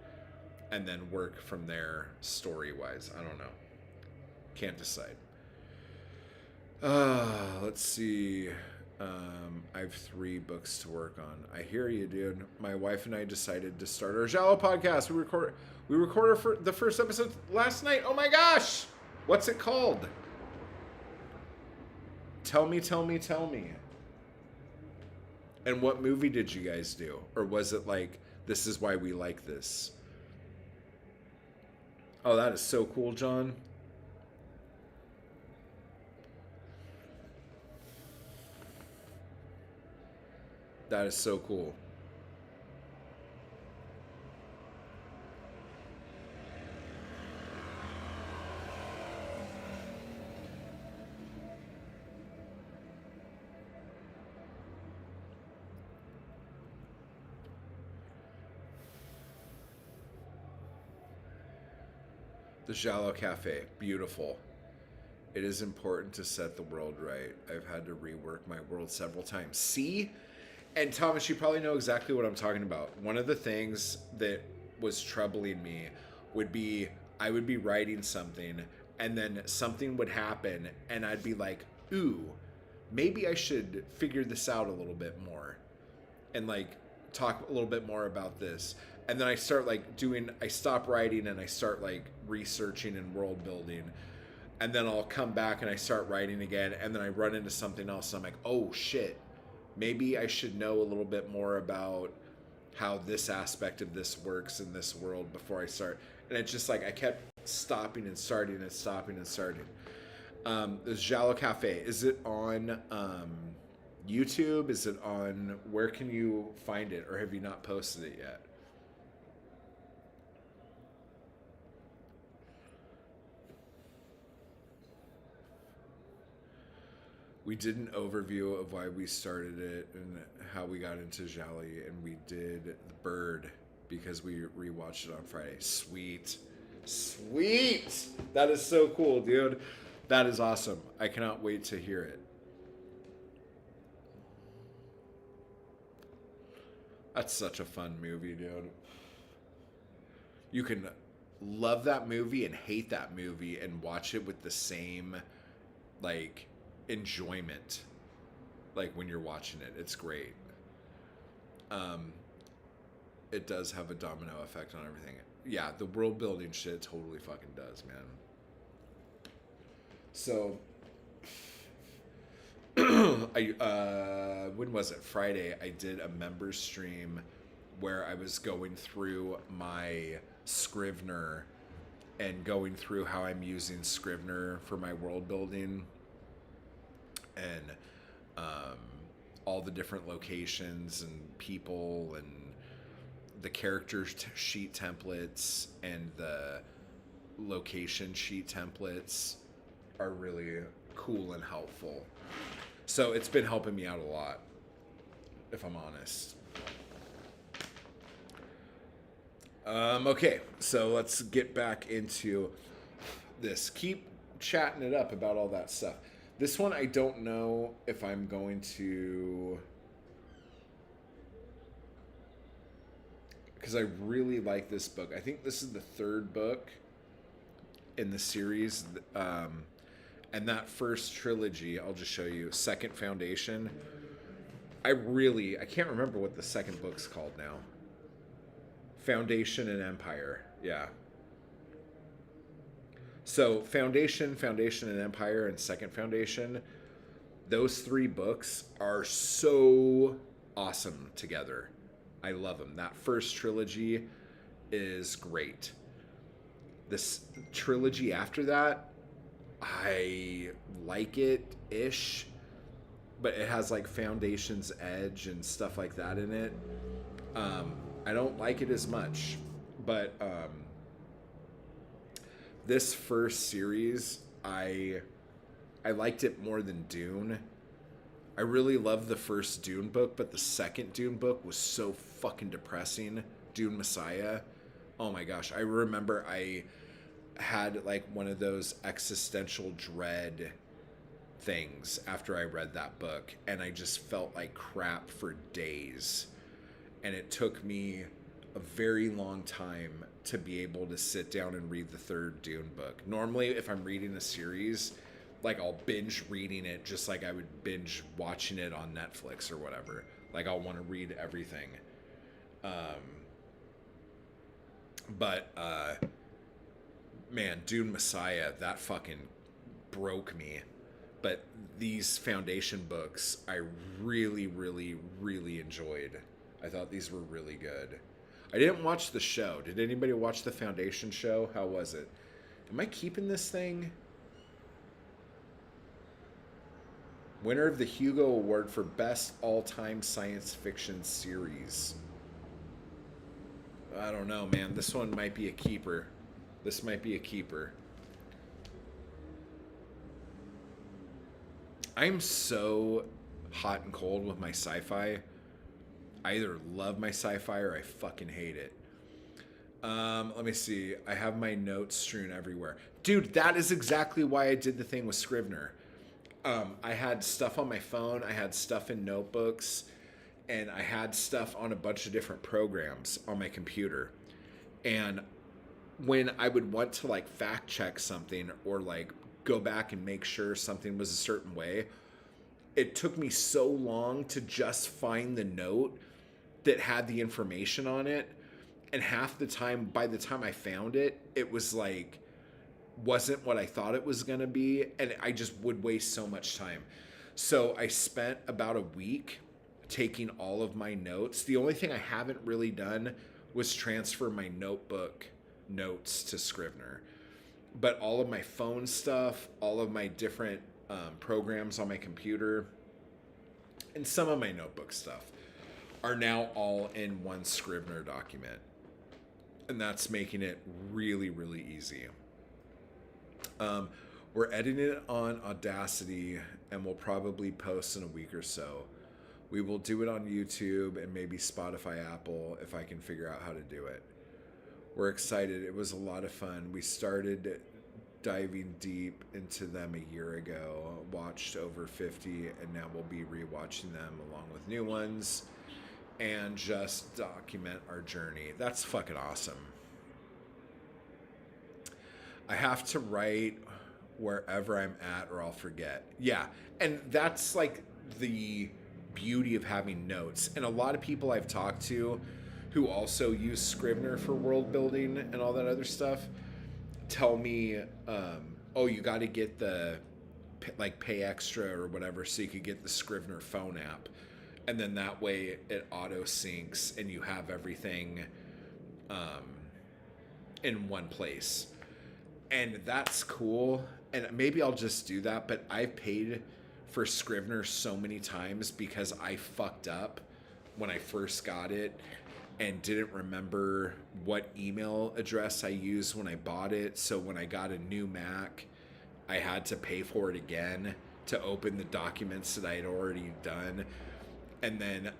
and then work from there story wise. I don't know, can't decide. Let's see. I have 3 books to work on. I hear you, dude. My wife and I decided to start our Jalo podcast. We recorded the first episode last night. Oh my gosh! What's it called? Tell me. And what movie did you guys do? Or was it like, this is why we like this? Oh, that is so cool, John. That is so cool. The Jalo Cafe, beautiful. It is important to set the world right. I've had to rework my world several times. See? And Thomas, you probably know exactly what I'm talking about. One of the things that was troubling me would be I would be writing something and then something would happen and I'd be like, ooh, maybe I should figure this out a little bit more and like talk a little bit more about this. And then I start like I stop writing and I start like researching and world building. And then I'll come back and I start writing again. And then I run into something else. And I'm like, oh shit, maybe I should know a little bit more about how this aspect of this works in this world before I start. And it's just like I kept stopping and starting and stopping and starting. This Jalo Cafe, is it on YouTube? Is it on, where can you find it? Or have you not posted it yet? We did an overview of why we started it and how we got into Jolly, and we did The Bird because we rewatched it on Friday. Sweet. Sweet! That is so cool, dude. That is awesome. I cannot wait to hear it. That's such a fun movie, dude. You can love that movie and hate that movie and watch it with the same, like, enjoyment, like when you're watching it. It's great. It does have a domino effect on everything. Yeah, the world building shit totally fucking does, man. So I when was it? Friday I did a member stream where I was going through my Scrivener and going through how I'm using Scrivener for my world building and all the different locations and people and the character sheet templates and the location sheet templates are really cool and helpful. So it's been helping me out a lot, if I'm honest. Okay, so let's get back into this. Keep chatting it up about all that stuff. This one, I don't know if I'm going to, because I really like this book. I think this is the third book in the series. And that first trilogy, I'll just show you, Second Foundation. I can't remember what the second book's called now. Foundation and Empire, yeah. So Foundation and Empire, and Second Foundation, those three books are so awesome together. I love them. That first trilogy is great. This trilogy after that, I like it-ish, but it has like Foundation's Edge and stuff like that in it. I don't like it as much, but this first series, I liked it more than Dune. I really loved the first Dune book, but the second Dune book was so fucking depressing. Dune Messiah. Oh my gosh. I remember I had like one of those existential dread things after I read that book, and I just felt like crap for days. And it took me a very long time to be able to sit down and read the third Dune book. Normally, if I'm reading a series, like I'll binge reading it just like I would binge watching it on Netflix or whatever. Like I'll want to read everything. Man, Dune Messiah, that fucking broke me. But these Foundation books, I really, really, really enjoyed. I thought these were really good. I didn't watch the show. Did anybody watch the Foundation show? How was it? Am I keeping this thing? Winner of the Hugo Award for Best All-Time Science Fiction Series. I don't know, man. This one might be a keeper. This might be a keeper. I'm so hot and cold with my sci-fi. I either love my sci-fi or I fucking hate it. Let me see. I have my notes strewn everywhere. Dude, that is exactly why I did the thing with Scrivener. I had stuff on my phone, I had stuff in notebooks, and I had stuff on a bunch of different programs on my computer. And when I would want to like fact check something or like go back and make sure something was a certain way, it took me so long to just find the note that had the information on it. And half the time, by the time I found it, it was like, wasn't what I thought it was going to be. And I just would waste so much time. So I spent about a week taking all of my notes. The only thing I haven't really done was transfer my notebook notes to Scrivener. But all of my phone stuff, all of my different programs on my computer, and some of my notebook stuff are now all in one Scrivener document. And that's making it really, really easy. We're editing it on Audacity and we'll probably post in a week or so. We will do it on YouTube and maybe Spotify, Apple, if I can figure out how to do it. We're excited. It was a lot of fun. We started diving deep into them a year ago, watched over 50, and now we'll be rewatching them along with new ones and just document our journey. That's fucking awesome. I have to write wherever I'm at or I'll forget. Yeah, and that's like the beauty of having notes. And a lot of people I've talked to who also use Scrivener for world building and all that other stuff tell me, oh, you got to get the like pay extra or whatever so you could get the Scrivener phone app. And then that way it auto syncs and you have everything in one place. And that's cool. And maybe I'll just do that. But I've paid for Scrivener so many times because I fucked up when I first got it and didn't remember what email address I used when I bought it. So when I got a new Mac, I had to pay for it again to open the documents that I had already done. And then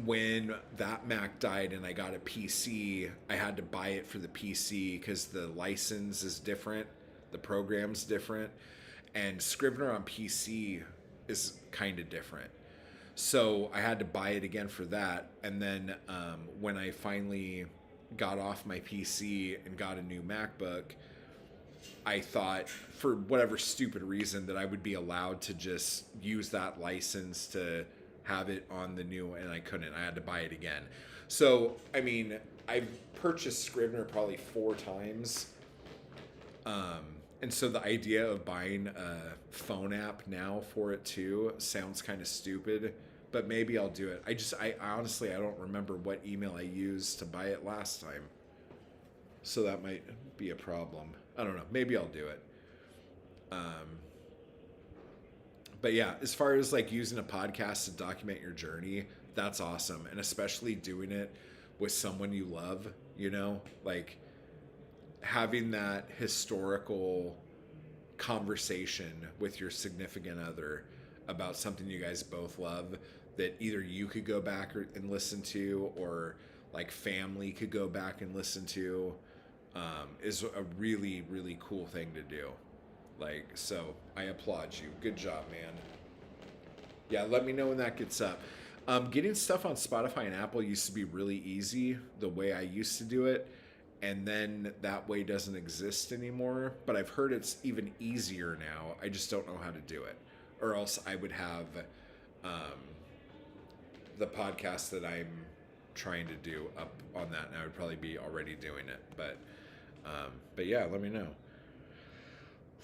when that Mac died and I got a PC, I had to buy it for the PC because the license is different, the program's different, and Scrivener on PC is kind of different. So I had to buy it again for that. And then when I finally got off my PC and got a new MacBook, I thought for whatever stupid reason that I would be allowed to just use that license to have it on the new, and I couldn't. I had to buy it again. So, I mean, I've purchased Scrivener probably 4 times. And so the idea of buying a phone app now for it too sounds kind of stupid, but maybe I'll do it. I honestly, I don't remember what email I used to buy it last time. So that might be a problem. I don't know. Maybe I'll do it. But yeah, as far as like using a podcast to document your journey, that's awesome. And especially doing it with someone you love, you know, like having that historical conversation with your significant other about something you guys both love that either you could go back and listen to or like family could go back and listen to is a really, really cool thing to do. Like, so I applaud you. Good job, man. Yeah, let me know when that gets up. Getting stuff on Spotify and Apple used to be really easy the way I used to do it. And then that way doesn't exist anymore. But I've heard it's even easier now. I just don't know how to do it. Or else I would have the podcast that I'm trying to do up on that. And I would probably be already doing it. But yeah, let me know.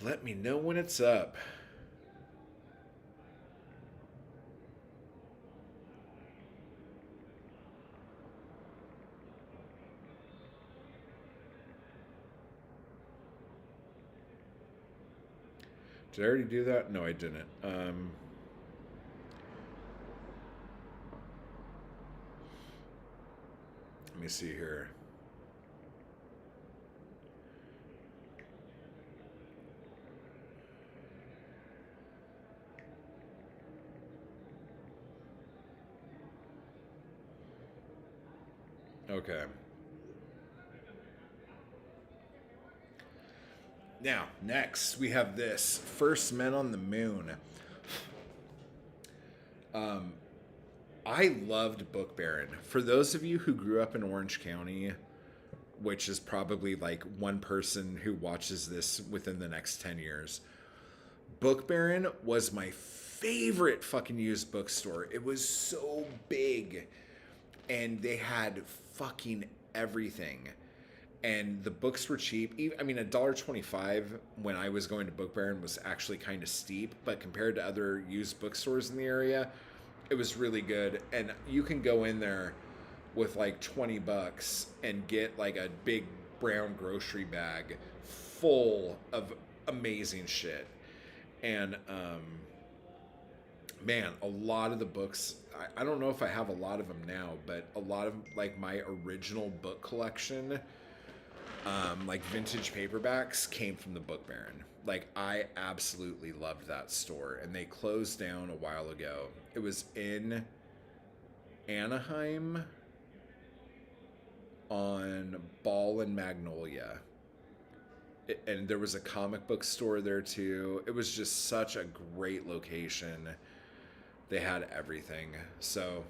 Let me know when it's up. Did I already do that? No, I didn't. Let me see here. Okay. Now, next, we have this First Men on the Moon. I loved Book Baron. For those of you who grew up in Orange County, which is probably like one person who watches this within the next 10 years, Book Baron was my favorite fucking used bookstore. It was so big, and they had fucking everything. And the books were cheap. I mean, $1.25 when I was going to Book Baron was actually kind of steep, but compared to other used bookstores in the area, it was really good. And you can go in there with like $20 and get like a big brown grocery bag full of amazing shit. And man, a lot of the books, I don't know if I have a lot of them now, but a lot of like my original book collection, like vintage paperbacks, came from the Book Baron. Like, I absolutely loved that store, and they closed down a while ago. It was in Anaheim on Ball and Magnolia. And there was a comic book store there too. It was just such a great location. They had everything. So,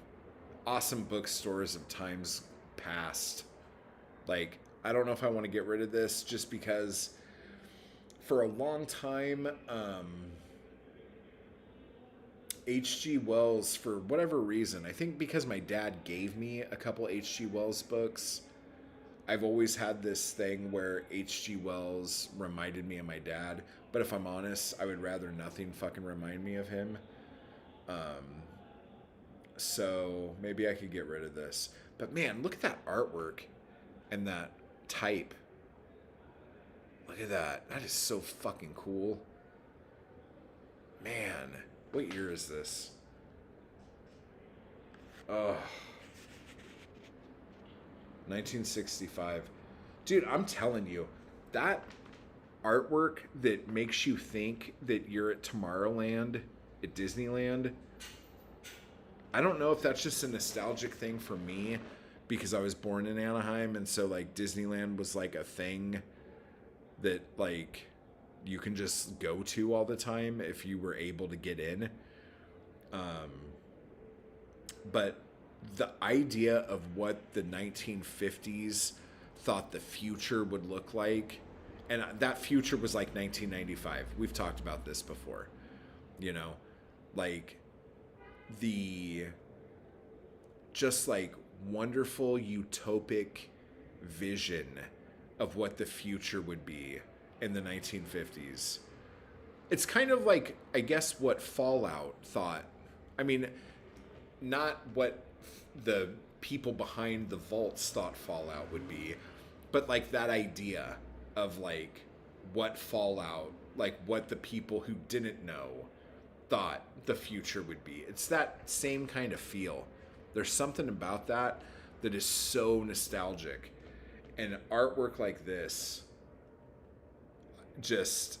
awesome bookstores of times past. Like, I don't know if I want to get rid of this just because for a long time, H.G. Wells, for whatever reason, I think because my dad gave me a couple H.G. Wells books, I've always had this thing where H.G. Wells reminded me of my dad. But if I'm honest, I would rather nothing fucking remind me of him. So maybe I could get rid of this. But man, look at that artwork and that type. Look at that. That is so fucking cool. Man, what year is this? Oh, 1965. Dude, I'm telling you, that artwork that makes you think that you're at Tomorrowland at Disneyland, I don't know if that's just a nostalgic thing for me because I was born in Anaheim, and so like Disneyland was like a thing that like you can just go to all the time if you were able to get in. But the idea of what the 1950s thought the future would look like, and that future was like 1995. We've talked about this before, you know, like the just like wonderful utopic vision of what the future would be in the 1950s. It's kind of like, I guess, what Fallout thought. I mean, not what the people behind the vaults thought Fallout would be, but like that idea of like what Fallout, like what the people who didn't know thought the future would be. It's that same kind of feel. There's something about that that is so nostalgic. And artwork like this just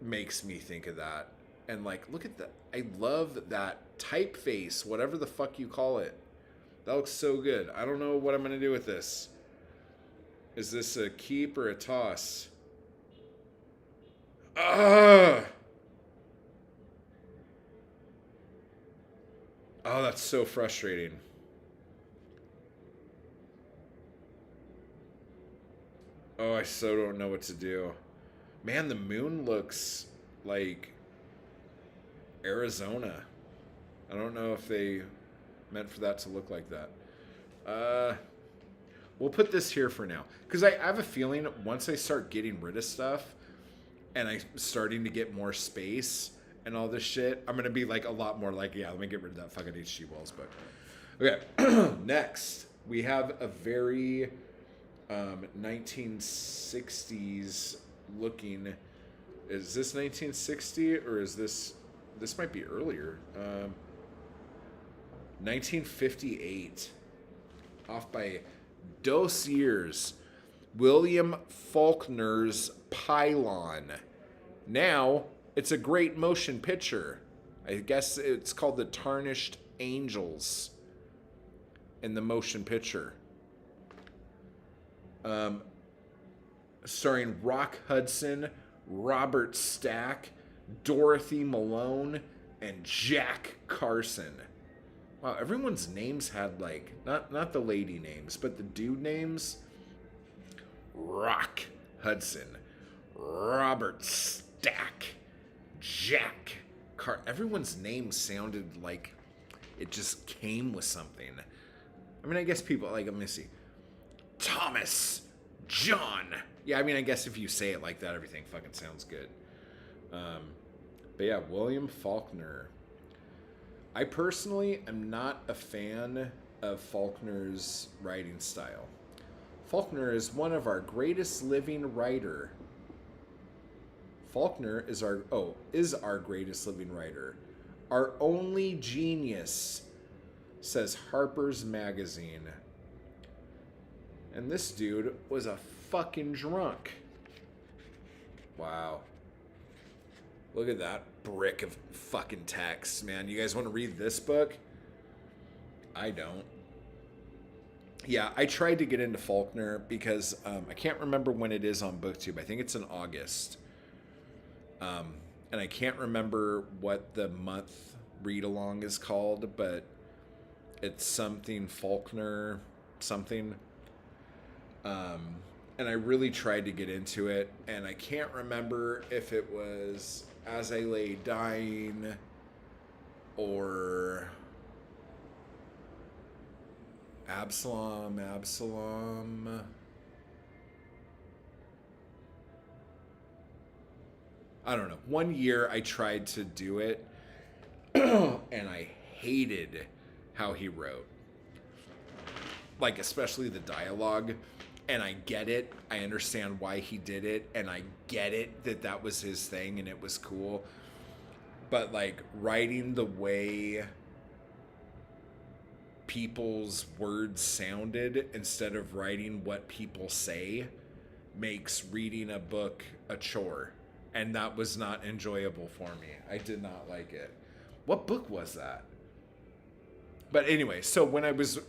makes me think of that. And like, look at that. I love that typeface, whatever the fuck you call it. That looks so good. I don't know what I'm going to do with this. Is this a keep or a toss? Ah! Oh, that's so frustrating. Oh, I so don't know what to do. Man, the moon looks like Arizona. I don't know if they meant for that to look like that. We'll put this here for now. Because I have a feeling once I start getting rid of stuff and I'm starting to get more space and all this shit, I'm going to be like a lot more like, yeah, let me get rid of that fucking H.G. Wells book. Okay, next, we have a very 1960s looking. Is this 1960 or is this might be earlier? 1958, off by Dossier's William Faulkner's Pylon. Now it's a great motion picture. I guess it's called The Tarnished Angels in the motion picture. Starring Rock Hudson, Robert Stack, Dorothy Malone, and Jack Carson. Wow, everyone's names had like not the lady names, but the dude names. Rock Hudson, Robert Stack, Jack everyone's name sounded like it just came with something. I mean, I guess people like, let me see. Thomas John. Yeah, I mean, I guess if you say it like that, everything fucking sounds good. But yeah, William Faulkner. I personally am not a fan of Faulkner's writing style. Faulkner is one of our greatest living writer. Faulkner is our greatest living writer. Our only genius, says Harper's Magazine. And this dude was a fucking drunk. Wow. Look at that brick of fucking text, man. You guys want to read this book? I don't. Yeah, I tried to get into Faulkner because I can't remember when it is on BookTube. I think it's in August. And I can't remember what the month read-along is called, but it's something Faulkner something. And I really tried to get into it, and I can't remember if it was As I Lay Dying or Absalom. I don't know. One year I tried to do it, and I hated how he wrote. Like, especially the dialogue. And I get it. I understand why he did it. And I get it that that was his thing and it was cool. But, like, writing the way people's words sounded instead of writing what people say makes reading a book a chore. And that was not enjoyable for me. I did not like it. What book was that? But anyway, so when I was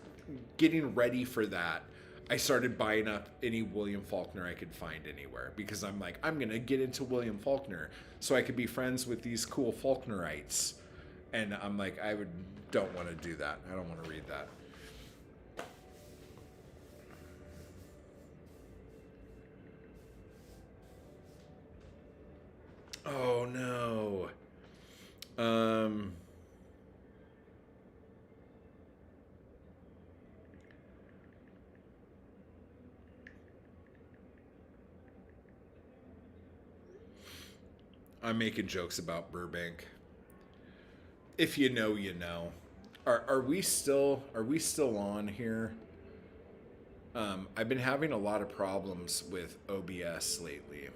getting ready for that, I started buying up any William Faulkner I could find anywhere because I'm like, I'm going to get into William Faulkner so I could be friends with these cool Faulknerites. And I'm like, don't want to do that. I don't want to read that. Oh, no. I'm making jokes about Burbank. If you know, you know. Are we still on here? I've been having a lot of problems with OBS lately.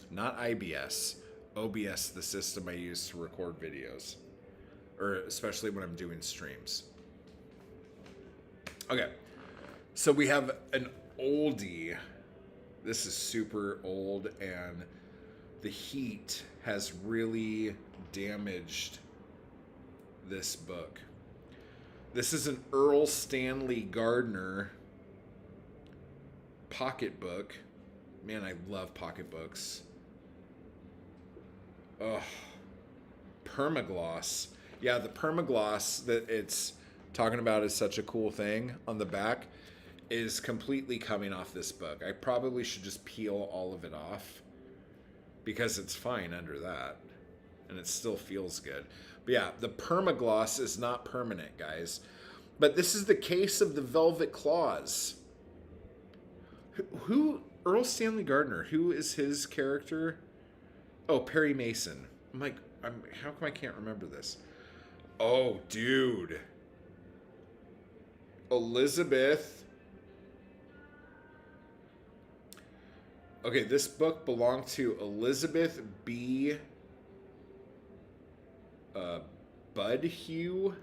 Not IBS. OBS, the system I use to record videos. Or especially when I'm doing streams. Okay. So we have an oldie. This is super old, and the heat has really damaged this book. This is an Earl Stanley Gardner pocketbook. Man, I love pocketbooks. Ugh. Permagloss. Yeah, the permagloss that it's talking about is such a cool thing on the back is completely coming off this book. I probably should just peel all of it off because it's fine under that and it still feels good. But yeah, the permagloss is not permanent, guys. But this is the case of the Velvet Claws. Who Earl Stanley Gardner, who is his character? Oh, Perry Mason. I'm like, how come I can't remember this? Oh, dude. Elizabeth. Okay, this book belonged to Elizabeth B. Budhue,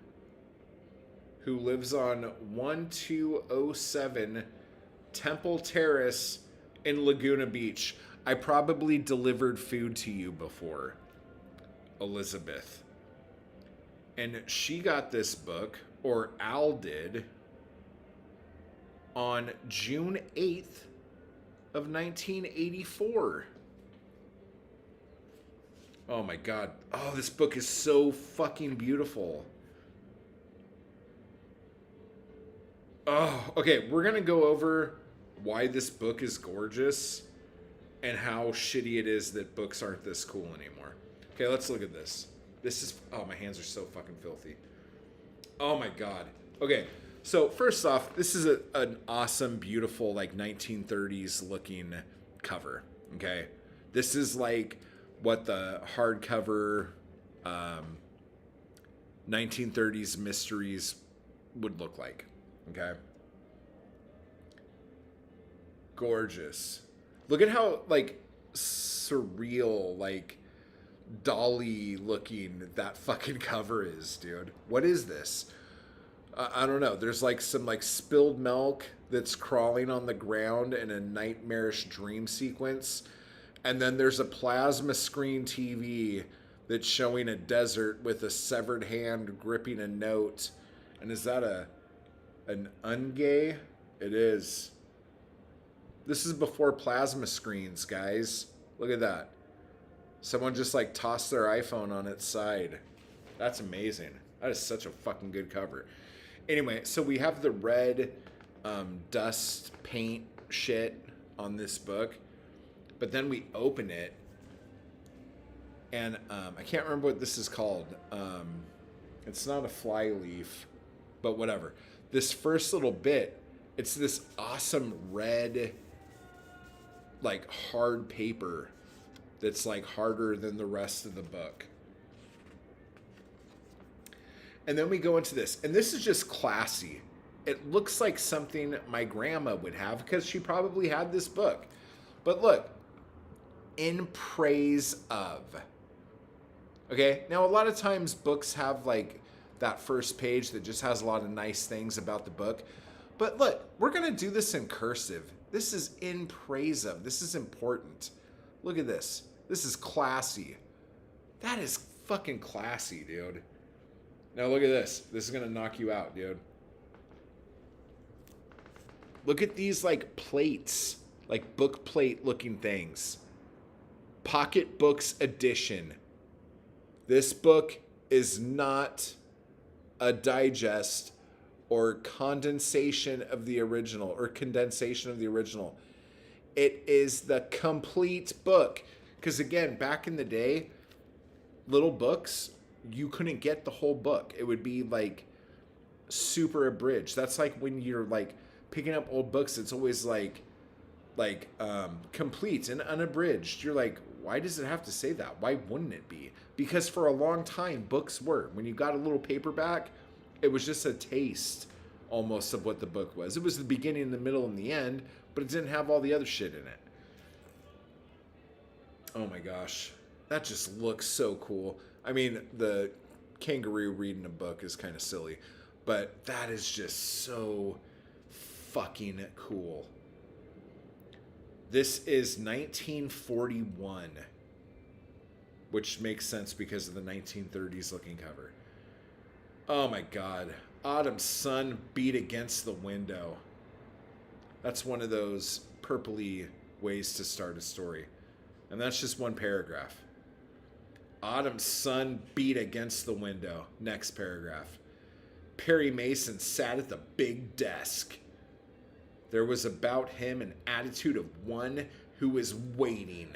who lives on 1207 Temple Terrace in Laguna Beach. I probably delivered food to you before, Elizabeth. And she got this book, or Al did, on June 8th of 1984. Oh my god. Oh, this book is so fucking beautiful. Oh, okay. We're gonna go over why this book is gorgeous and how shitty it is that books aren't this cool anymore. Okay, let's look at this. This is, oh, my hands are so fucking filthy. Oh my god. Okay, so first off, this is an awesome, beautiful, like 1930s looking cover. Okay, this is like what the hardcover 1930s mysteries would look like. Okay, gorgeous. Look at how like surreal, like dolly looking that fucking cover is, dude. What is this? I don't know. There's like some like spilled milk that's crawling on the ground in a nightmarish dream sequence. And then there's a plasma screen TV that's showing a desert with a severed hand gripping a note. And is that an ungay? It is. This is before plasma screens, guys. Look at that. Someone just like tossed their iPhone on its side. That's amazing. That is such a fucking good cover. Anyway, so we have the red dust paint shit on this book, but then we open it, and I can't remember what this is called. It's not a fly leaf, but whatever. This first little bit, it's this awesome red, like hard paper that's like harder than the rest of the book. And then we go into this, and this is just classy. It looks like something my grandma would have because she probably had this book. But look, in praise of. Okay, now a lot of times books have like that first page that just has a lot of nice things about the book. But look, we're going to do this in cursive. This is in praise of. This is important. Look at this. This is classy. That is fucking classy, dude. Now look at this. This is going to knock you out, dude. Look at these like plates, like book plate looking things. Pocket Books edition. This book is not a digest or condensation of the original or condensation of the original. It is the complete book. Because again, back in the day, little books, you couldn't get the whole book. It would be like super abridged. That's like when you're like picking up old books, it's always like complete and unabridged. You're like, why does it have to say that? Why wouldn't it be? Because for a long time, books were. When you got a little paperback, it was just a taste almost of what the book was. It was the beginning, the middle, and the end, but it didn't have all the other shit in it. Oh my gosh. That just looks so cool. I mean, the kangaroo reading a book is kind of silly, but that is just so fucking cool. This is 1941, which makes sense because of the 1930s looking cover. Oh my God. Autumn's sun beat against the window. That's one of those purpley ways to start a story. And that's just one paragraph. Autumn's sun beat against the window. Next paragraph. Perry Mason sat at the big desk. There was about him an attitude of one who is waiting.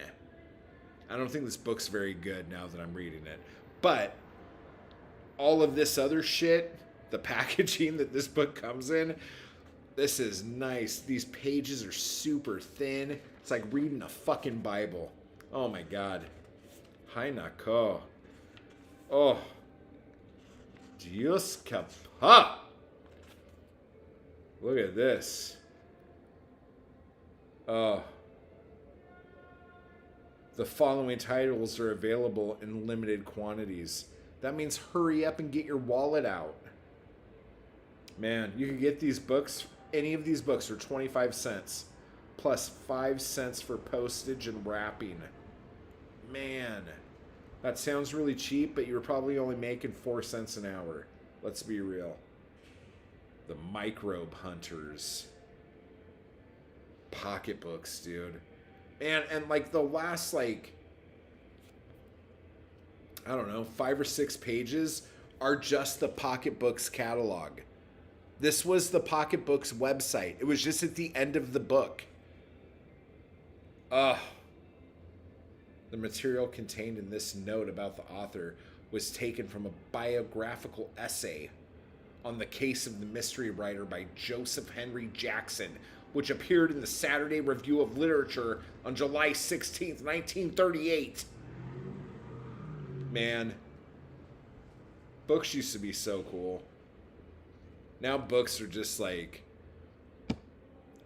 I don't think this book's very good now that I'm reading it. But all of this other shit, the packaging that this book comes in, this is nice. These pages are super thin. It's like reading a fucking Bible. Oh my God. Hainako. Oh. Dios capa. Look at this. Oh. The following titles are available in limited quantities. That means hurry up and get your wallet out. Man, you can get these books, any of these books, for 25 cents. Plus 5 cents for postage and wrapping. Man, that sounds really cheap, but you're probably only making 4 cents an hour. Let's be real. The Microbe Hunters. Pocketbooks, dude. And like the last like I don't know, 5 or 6 pages are just the Pocketbooks catalog. This was the Pocketbooks website. It was just at the end of the book. Ugh. The material contained in this note about the author was taken from a biographical essay on the case of the mystery writer by Joseph Henry Jackson, which appeared in the Saturday Review of Literature on July 16th, 1938. Man, books used to be so cool. Now books are just like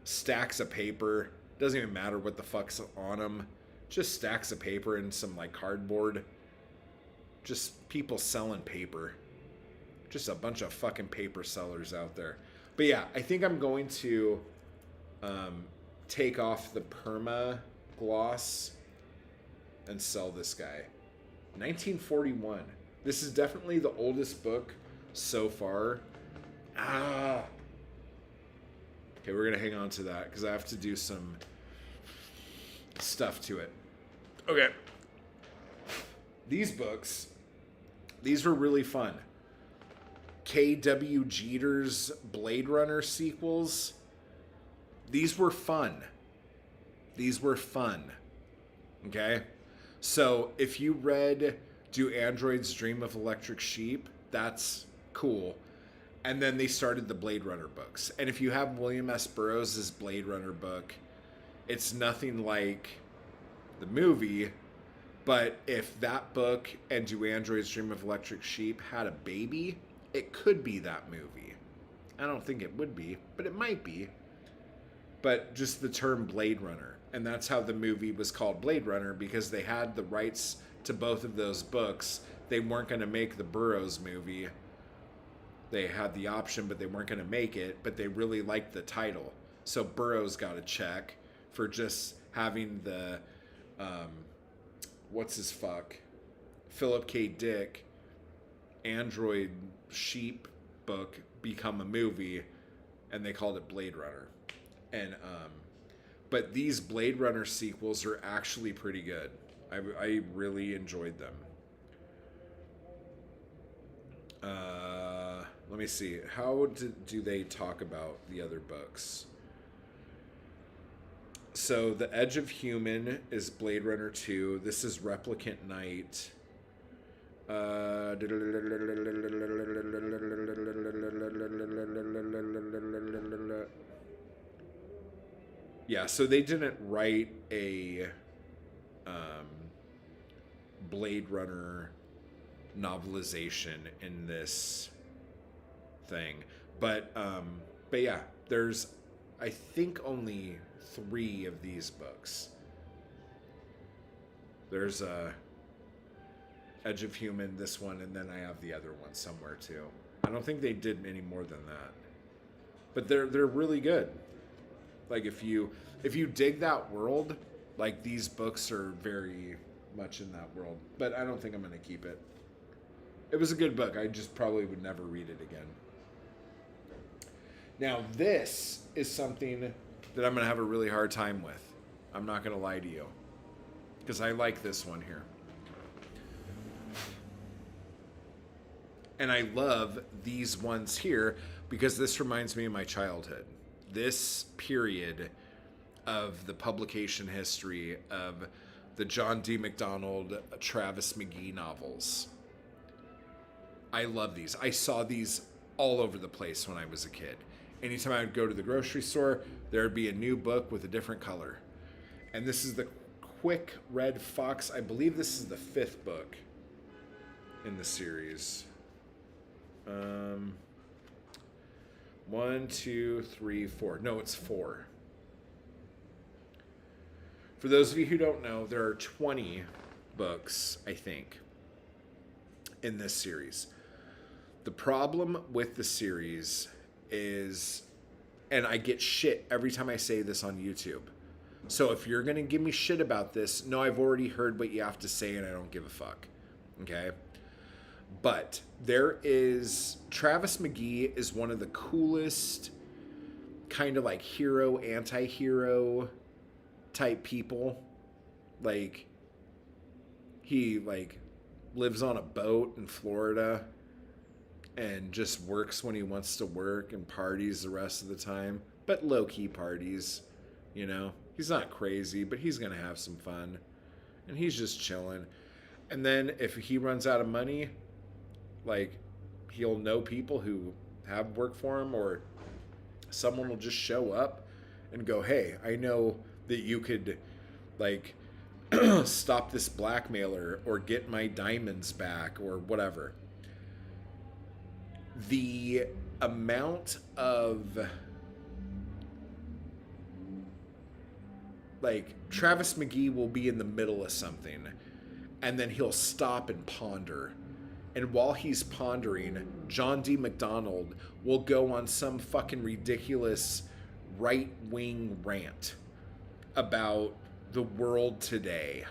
stacks of paper. Doesn't even matter what the fuck's on them. Just stacks of paper and some like cardboard. Just people selling paper. Just a bunch of fucking paper sellers out there. But yeah, I think I'm going to take off the perma gloss and sell this guy. 1941. This is definitely the oldest book so far. Okay, we're gonna hang on to that because I have to do some stuff to it. Okay. These books, these were really fun. K.W. Jeter's Blade Runner sequels. These were fun. These were fun. Okay? So if you read Do Androids Dream of Electric Sheep, that's cool. And then they started the Blade Runner books. And if you have William S. Burroughs' Blade Runner book, it's nothing like the movie. But if that book and Do Androids Dream of Electric Sheep had a baby, it could be that movie. I don't think it would be, but it might be. But just the term Blade Runner. And that's how the movie was called Blade Runner, because they had the rights to both of those books. They weren't going to make the Burroughs movie. They had the option, but they weren't going to make it. But they really liked the title. So Burroughs got a check for just having the, Philip K. Dick Android Sheep book become a movie, and they called it Blade Runner. And but these Blade Runner sequels are actually pretty good. I really enjoyed them. Let me see. How do they talk about the other books? So The Edge of Human is Blade Runner 2. This is Replicant Night. Yeah, so they didn't write a Blade Runner novelization in this thing. But yeah, there's, I think, only 3 of these books. There's Edge of Human, this one, and then I have the other one somewhere too. I don't think they did any more than that. But they're really good. Like if you dig that world, like these books are very much in that world. But I don't think I'm going to keep it. It was a good book. I just probably would never read it again. Now this is something that I'm going to have a really hard time with. I'm not going to lie to you. Because I like this one here. And I love these ones here because this reminds me of my childhood. This period of the publication history of the John D. MacDonald, Travis McGee novels. I love these. I saw these all over the place when I was a kid. Anytime I would go to the grocery store, there would be a new book with a different color. And this is the Quick Red Fox. I believe this is the 5th book in the series. 1, 2, 3, 4. No, it's 4. For those of you who don't know, there are 20 books, I think, in this series. The problem with the series is, and I get shit every time I say this on YouTube. So if you're going to give me shit about this, no, I've already heard what you have to say and I don't give a fuck. Okay? But there is, Travis McGee is one of the coolest kind of like hero, anti-hero type people. Like, he like lives on a boat in Florida and just works when he wants to work and parties the rest of the time, but low-key parties, you know? He's not crazy, but he's going to have some fun. And he's just chilling. And then if he runs out of money, like, he'll know people who have work for him, or someone will just show up and go, hey, I know that you could, like, stop this blackmailer or get my diamonds back or whatever. The amount of, like, Travis McGee will be in the middle of something and then he'll stop and ponder. And while he's pondering, John D. McDonald will go on some fucking ridiculous right-wing rant about the world today.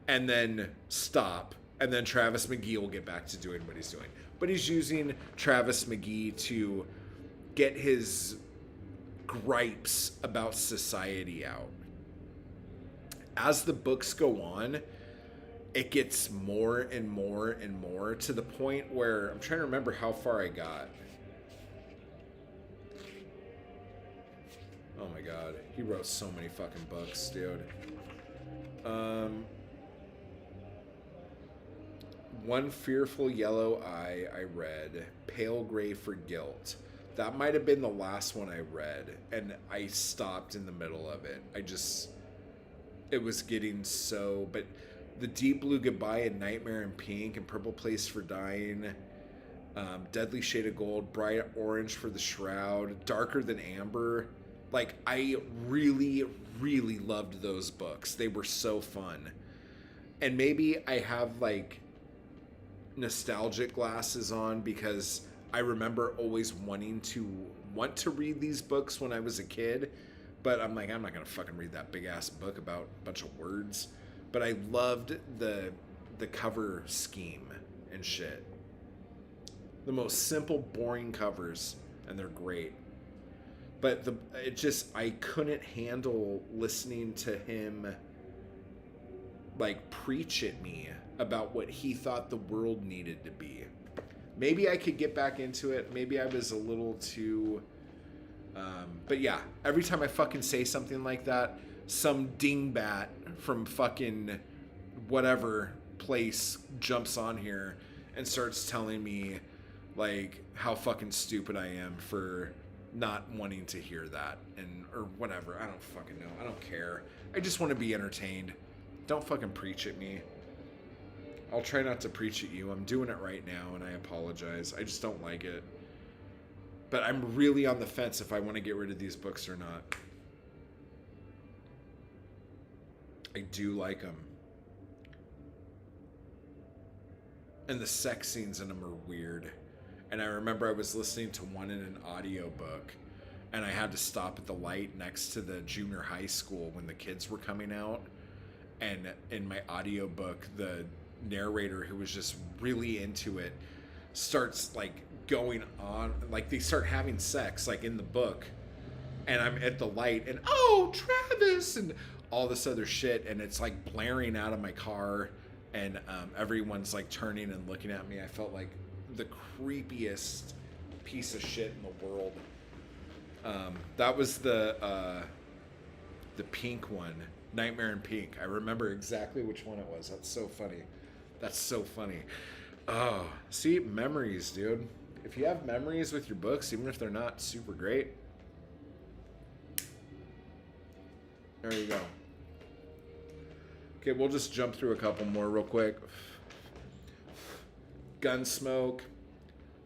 And then stop. And then Travis McGee will get back to doing what he's doing. But he's using Travis McGee to get his gripes about society out. As the books go on, it gets more and more and more, to the point where I'm trying to remember how far I got. Oh my god, he wrote so many fucking books, dude. One Fearful Yellow Eye I read. Pale Gray for Guilt. That might have been the last one I read, and I stopped in the middle of it. It was getting so, but The Deep Blue Goodbye and Nightmare in Pink and Purple Place for Dying, Deadly Shade of Gold, Bright Orange for the Shroud, Darker Than Amber. Like, I really, really loved those books. They were so fun. And maybe I have, like, nostalgic glasses on because I remember always wanting to read these books when I was a kid. But I'm like, I'm not going to fucking read that big-ass book about a bunch of words. But I loved the cover scheme and shit. The most simple, boring covers, and they're great. But I couldn't handle listening to him, like, preach at me about what he thought the world needed to be. Maybe I could get back into it. Maybe I was a little too... but yeah, every time I fucking say something like that, some dingbat from fucking whatever place jumps on here and starts telling me, like, how fucking stupid I am for not wanting to hear that, or whatever. I don't fucking know. I don't care. I just want to be entertained. Don't fucking preach at me. I'll try not to preach at you. I'm doing it right now, and I apologize. I just don't like it. But I'm really on the fence if I want to get rid of these books or not. I do like them. And the sex scenes in them are weird. And I remember I was listening to one in an audiobook, and I had to stop at the light next to the junior high school when the kids were coming out. And in my audiobook, the narrator, who was just really into it, starts, like, going on, like, they start having sex, like, in the book, and I'm at the light, and oh, Travis, and all this other shit, and it's, like, blaring out of my car, and everyone's, like, turning and looking at me. I felt like the creepiest piece of shit in the world. That was the pink one, Nightmare in Pink. I remember exactly which one it was. That's so funny. That's so funny. Oh, see, memories, dude. If you have memories with your books, even if they're not super great, there you go. Okay, we'll just jump through a couple more real quick. Gunsmoke,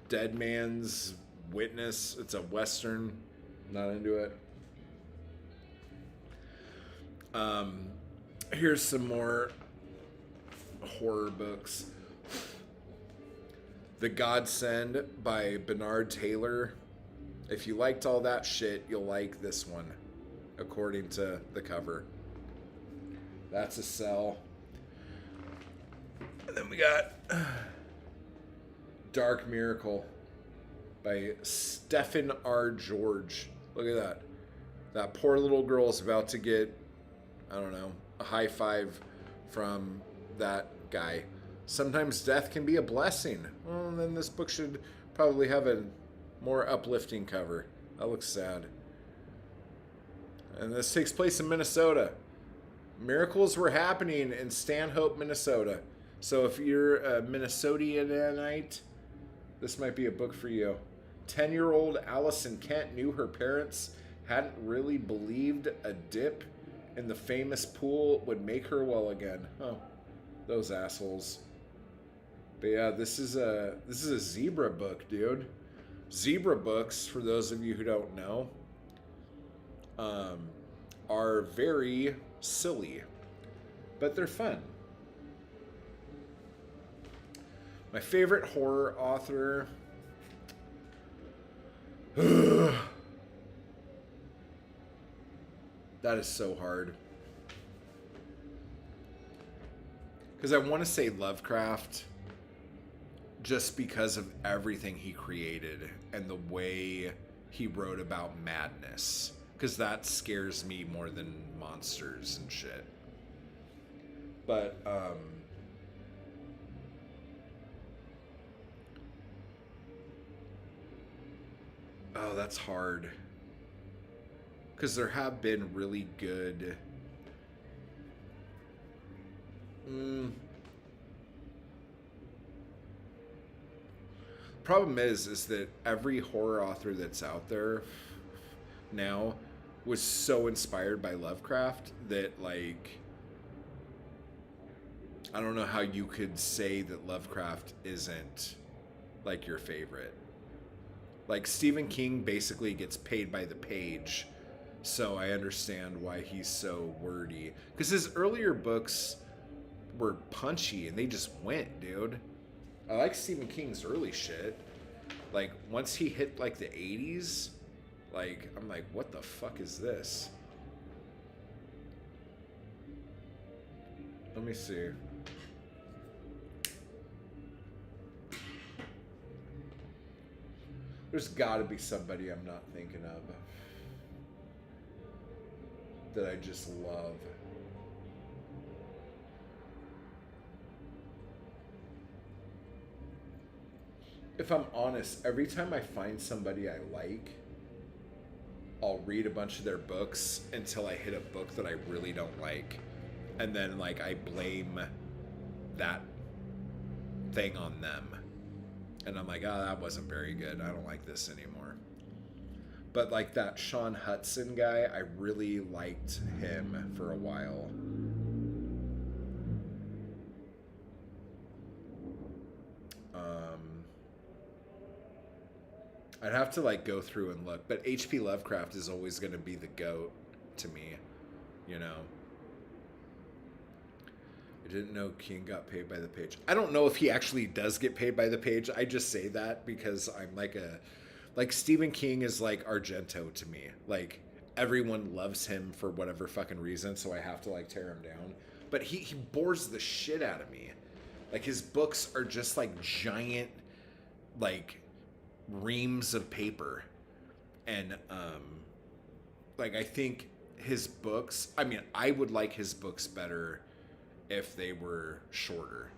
Dead Man's Witness. It's a Western. Not into it. Here's some more horror books. The Godsend by Bernard Taylor. If you liked all that shit, you'll like this one, according to the cover. That's a sell. And then we got Dark Miracle by Stephen R. George. Look at that. That poor little girl's about to get, I don't know, a high five from that guy. Sometimes death can be a blessing. Well, then this book should probably have a more uplifting cover. That looks sad. And this takes place in Minnesota. Miracles were happening in Stanhope, Minnesota. So if you're a Minnesotianite, this might be a book for you. 10-year-old Allison Kent knew her parents hadn't really believed a dip in the famous pool would make her well again. Oh, those assholes. But yeah, this is a zebra book, dude. Zebra books, for those of you who don't know, are very silly, but they're fun. My favorite horror author. That is so hard. Because I want to say Lovecraft, just because of everything he created and the way he wrote about madness. Because that scares me more than monsters and shit. But, oh, that's hard. Because there have been really good... Problem is that every horror author that's out there now was so inspired by Lovecraft that, like, I don't know how you could say that Lovecraft isn't, like, your favorite. Like, Stephen King basically gets paid by the page, so I understand why he's so wordy. Because his earlier books were punchy, and they just went, dude. I like Stephen King's early shit. Like, once he hit, like, the 80s, like, I'm like, what the fuck is this? Let me see. There's gotta be somebody I'm not thinking of that I just love. If I'm honest, every time I find somebody I like, I'll read a bunch of their books until I hit a book that I really don't like. And then, like, I blame that thing on them. And I'm like, oh, that wasn't very good. I don't like this anymore. But, like, that Sean Hudson guy, I really liked him for a while. I'd have to, like, go through and look. But H.P. Lovecraft is always going to be the GOAT to me, you know. I didn't know King got paid by the page. I don't know if he actually does get paid by the page. I just say that because I'm like like, Stephen King is like Argento to me. Like, everyone loves him for whatever fucking reason, so I have to, like, tear him down. But he bores the shit out of me. Like, his books are just, like, giant, like, reams of paper. And, like, I think his books... I mean, I would like his books better if they were shorter.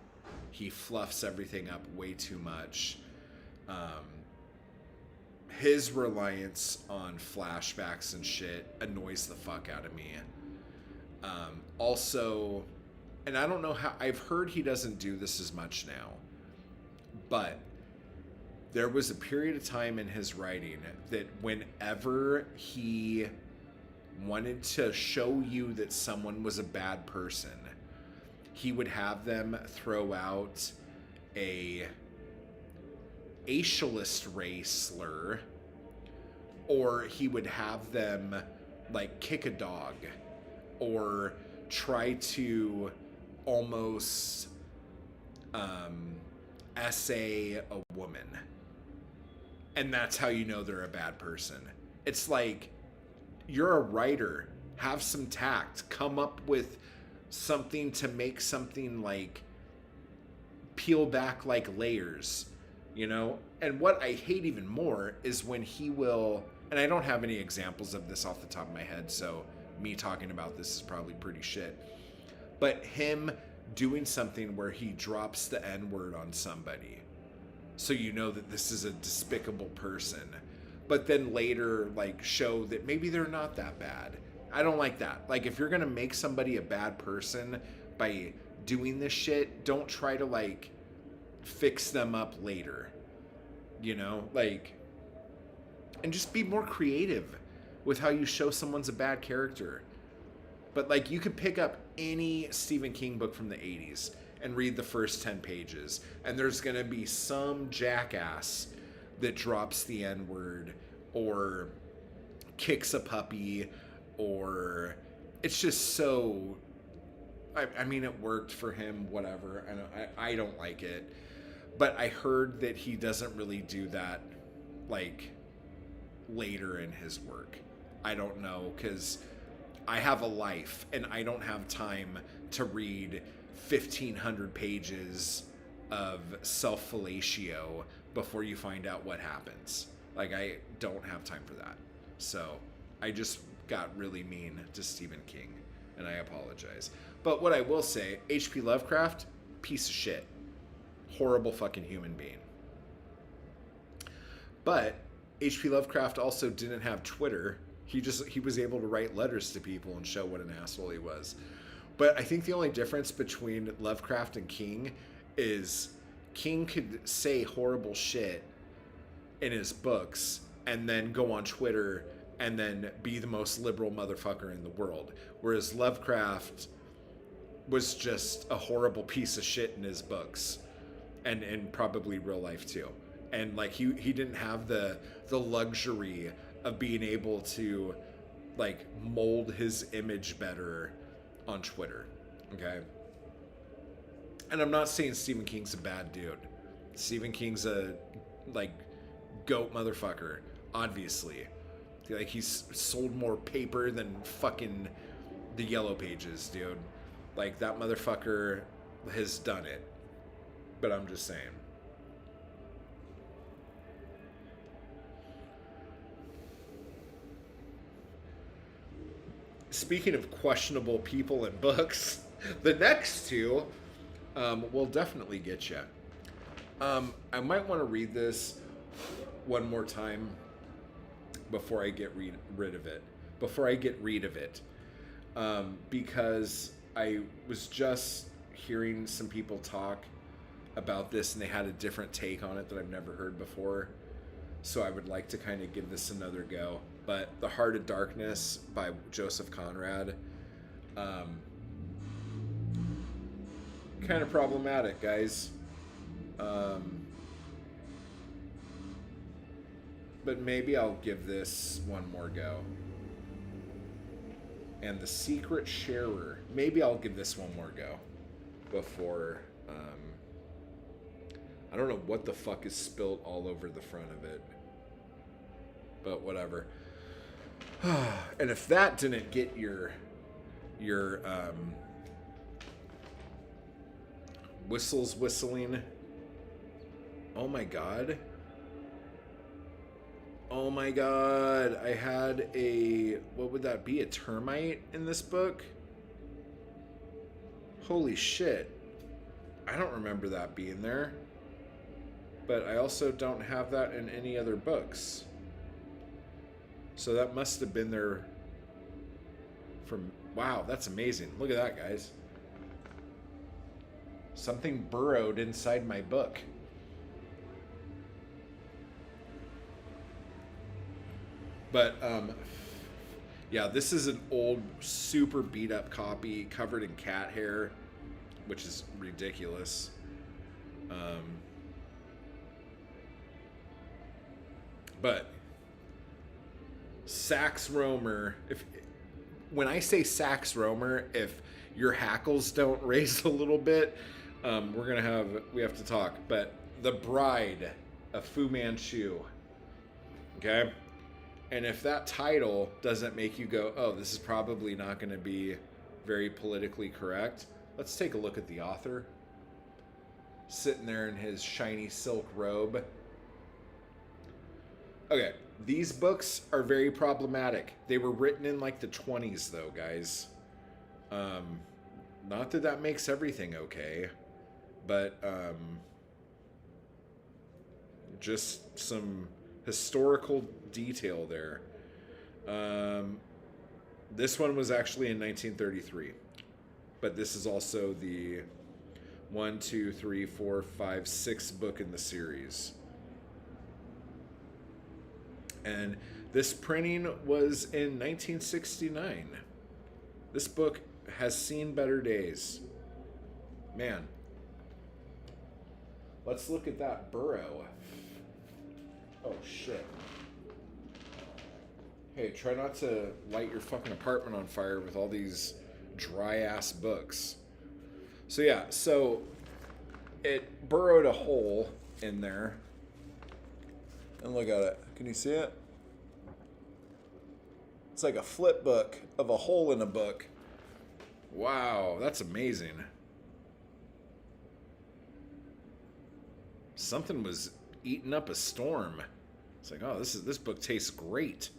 He fluffs everything up way too much. His reliance on flashbacks and shit annoys the fuck out of me. Also, and I don't know how... I've heard he doesn't do this as much now, but there was a period of time in his writing that whenever he wanted to show you that someone was a bad person, he would have them throw out a acialist race slur, or he would have them, like, kick a dog, or try to almost essay a woman. And that's how you know they're a bad person. It's like, you're a writer. Have some tact. Come up with something to make something, like, peel back like layers, you know? And what I hate even more is when he will, and I don't have any examples of this off the top of my head, so me talking about this is probably pretty shit, but him doing something where he drops the N-word on somebody, so you know that this is a despicable person, but then later like show that maybe they're not that bad. I don't like that. Like, if you're gonna make somebody a bad person by doing this shit, don't try to like fix them up later, you know, like, and just be more creative with how you show someone's a bad character. But like, you could pick up any Stephen King book from the 80s and read the first 10 pages, and there's gonna be some jackass that drops the N-word or kicks a puppy, or it's just so, I mean, it worked for him, whatever. I don't like it, but I heard that he doesn't really do that like later in his work. I don't know, because I have a life and I don't have time to read 1,500 pages of self-fellatio before you find out what happens. Like, I don't have time for that. So I just got really mean to Stephen King, and I apologize. But what I will say, H.P. Lovecraft, piece of shit. Horrible fucking human being. But H.P. Lovecraft also didn't have Twitter. He was able to write letters to people and show what an asshole he was. But I think the only difference between Lovecraft and King is King could say horrible shit in his books and then go on Twitter and then be the most liberal motherfucker in the world. Whereas Lovecraft was just a horrible piece of shit in his books, and probably real life too. And like, he didn't have the luxury of being able to like mold his image better on Twitter. Okay. And I'm not saying Stephen King's a bad dude. Stephen King's a like goat motherfucker, obviously. Like, he's sold more paper than fucking the Yellow Pages, dude. Like, that motherfucker has done it. But I'm just saying. Speaking of questionable people and books, the next two will definitely get you. I might want to read this one more time before I get rid of it. Because I was just hearing some people talk about this, and they had a different take on it that I've never heard before. So I would like to kind of give this another go. But The Heart of Darkness by Joseph Conrad, kind of problematic, guys. But maybe I'll give this one more go. And The Secret Sharer. Maybe I'll give this one more go before... I don't know what the fuck is spilled all over the front of it. But whatever. And if that didn't get your whistles whistling... Oh my god. Oh my god. I had a... What would that be? A termite in this book? Holy shit. I don't remember that being there. But I also don't have that in any other books. So that must have been there from... Wow, that's amazing. Look at that, guys. Something burrowed inside my book. But, yeah, this is an old, super beat-up copy covered in cat hair, which is ridiculous. But Sax Romer, when I say Sax Romer, if your hackles don't raise a little bit, we have to talk. But The Bride of Fu Manchu. Okay? And if that title doesn't make you go, oh, this is probably not going to be very politically correct, let's take a look at the author. Sitting there in his shiny silk robe. Okay, these books are very problematic. They were written in like the 20s, though, guys. Not that that makes everything okay, but just some historical detail there. Um, this one was actually in 1933, but this is also the one, two, three, four, five, sixth book in the series. And this printing was in 1969. This book has seen better days. Man. Let's look at that burrow. Oh, shit. Hey, try not to light your fucking apartment on fire with all these dry-ass books. So, yeah, so it burrowed a hole in there. And look at it. Can you see it? It's like a flip book of a hole in a book. Wow, that's amazing. Something was eating up a storm. It's like, oh, this book tastes great.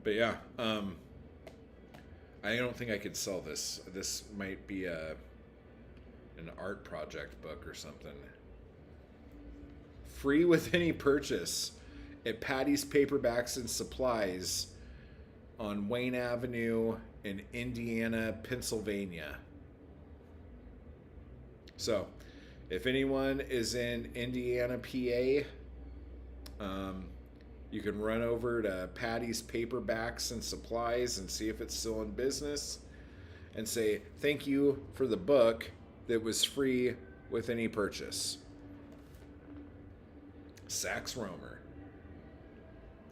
But yeah, I don't think I could sell this. This might be an art project book or something. Free with any purchase at Patty's Paperbacks and Supplies on Wayne Avenue in Indiana, Pennsylvania. So, if anyone is in Indiana, PA, you can run over to Patty's Paperbacks and Supplies and see if it's still in business and say thank you for the book that was free with any purchase. Sax Romer.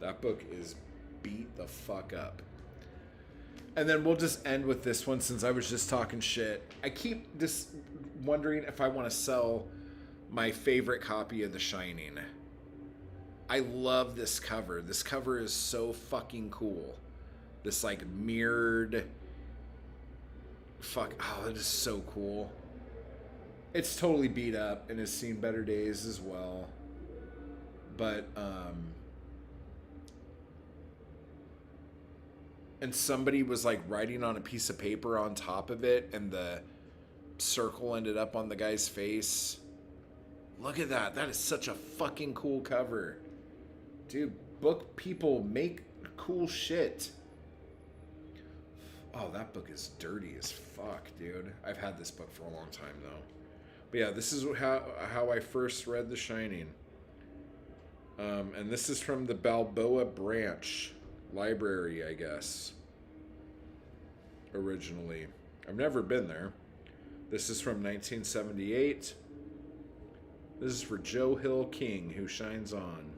That book is beat the fuck up. And then we'll just end with this one since I was just talking shit. I keep just wondering if I want to sell my favorite copy of The Shining. I love this cover. This cover is so fucking cool. This like mirrored... Oh, it is so cool. It's totally beat up and has seen better days as well. But, and somebody was like writing on a piece of paper on top of it and the circle ended up on the guy's face. Look at that. That is such a fucking cool cover. Dude, book people make cool shit. Oh, that book is dirty as fuck, dude. I've had this book for a long time, though. But yeah, this is how I first read The Shining. And this is from the Balboa Branch Library, I guess. Originally. I've never been there. This is from 1978. This is for Joe Hill King, who shines on.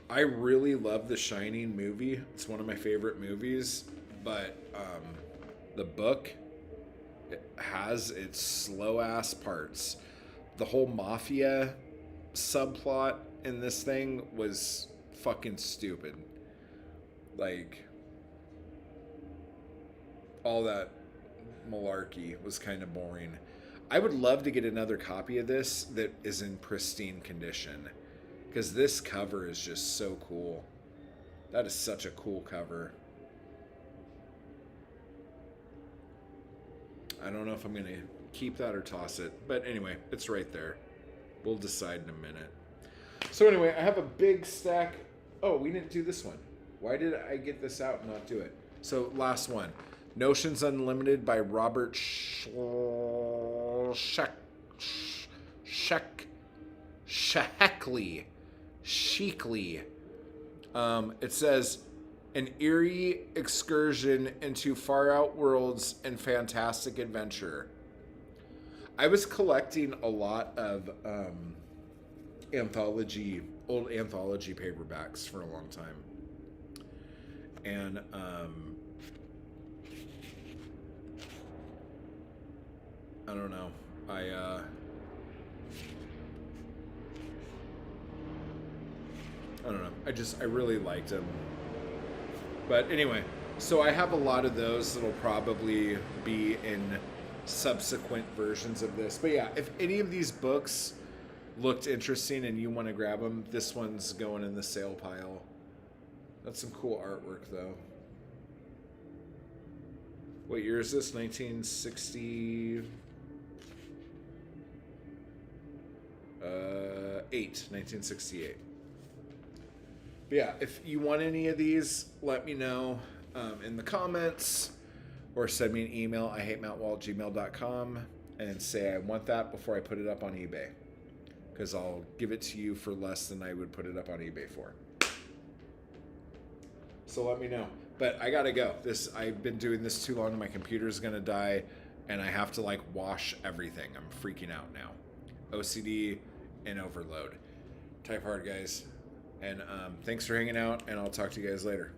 I really love the Shining movie. It's one of my favorite movies. But the book, it has its slow-ass parts. The whole mafia subplot in this thing was fucking stupid. Like, all that malarkey was kind of boring. I would love to get another copy of this that is in pristine condition, because this cover is just so cool. That is such a cool cover. I don't know if I'm going to keep that or toss it, but anyway, it's right there. We'll decide in a minute. So anyway, I have a big stack. Oh, we didn't do this one. Why did I get this out and not do it? So last one. Notions Unlimited by Robert Sheckley. It says, an eerie excursion into far out worlds and fantastic adventure. I was collecting a lot of old anthology paperbacks for a long time. And I don't know. I don't know. I really liked them. But anyway, so I have a lot of those that'll probably be in subsequent versions of this. But yeah, if any of these books looked interesting and you want to grab them, this one's going in the sale pile. That's some cool artwork, though. What year is this? 1968. 1968. But yeah, if you want any of these, let me know in the comments or send me an email, ihatemountwall@gmail.com, and say I want that before I put it up on eBay. Because I'll give it to you for less than I would put it up on eBay for. So let me know. But I gotta go. I've been doing this too long. My computer's gonna die, and I have to like wash everything. I'm freaking out now. OCD and overload. Type hard, guys. And thanks for hanging out, and I'll talk to you guys later.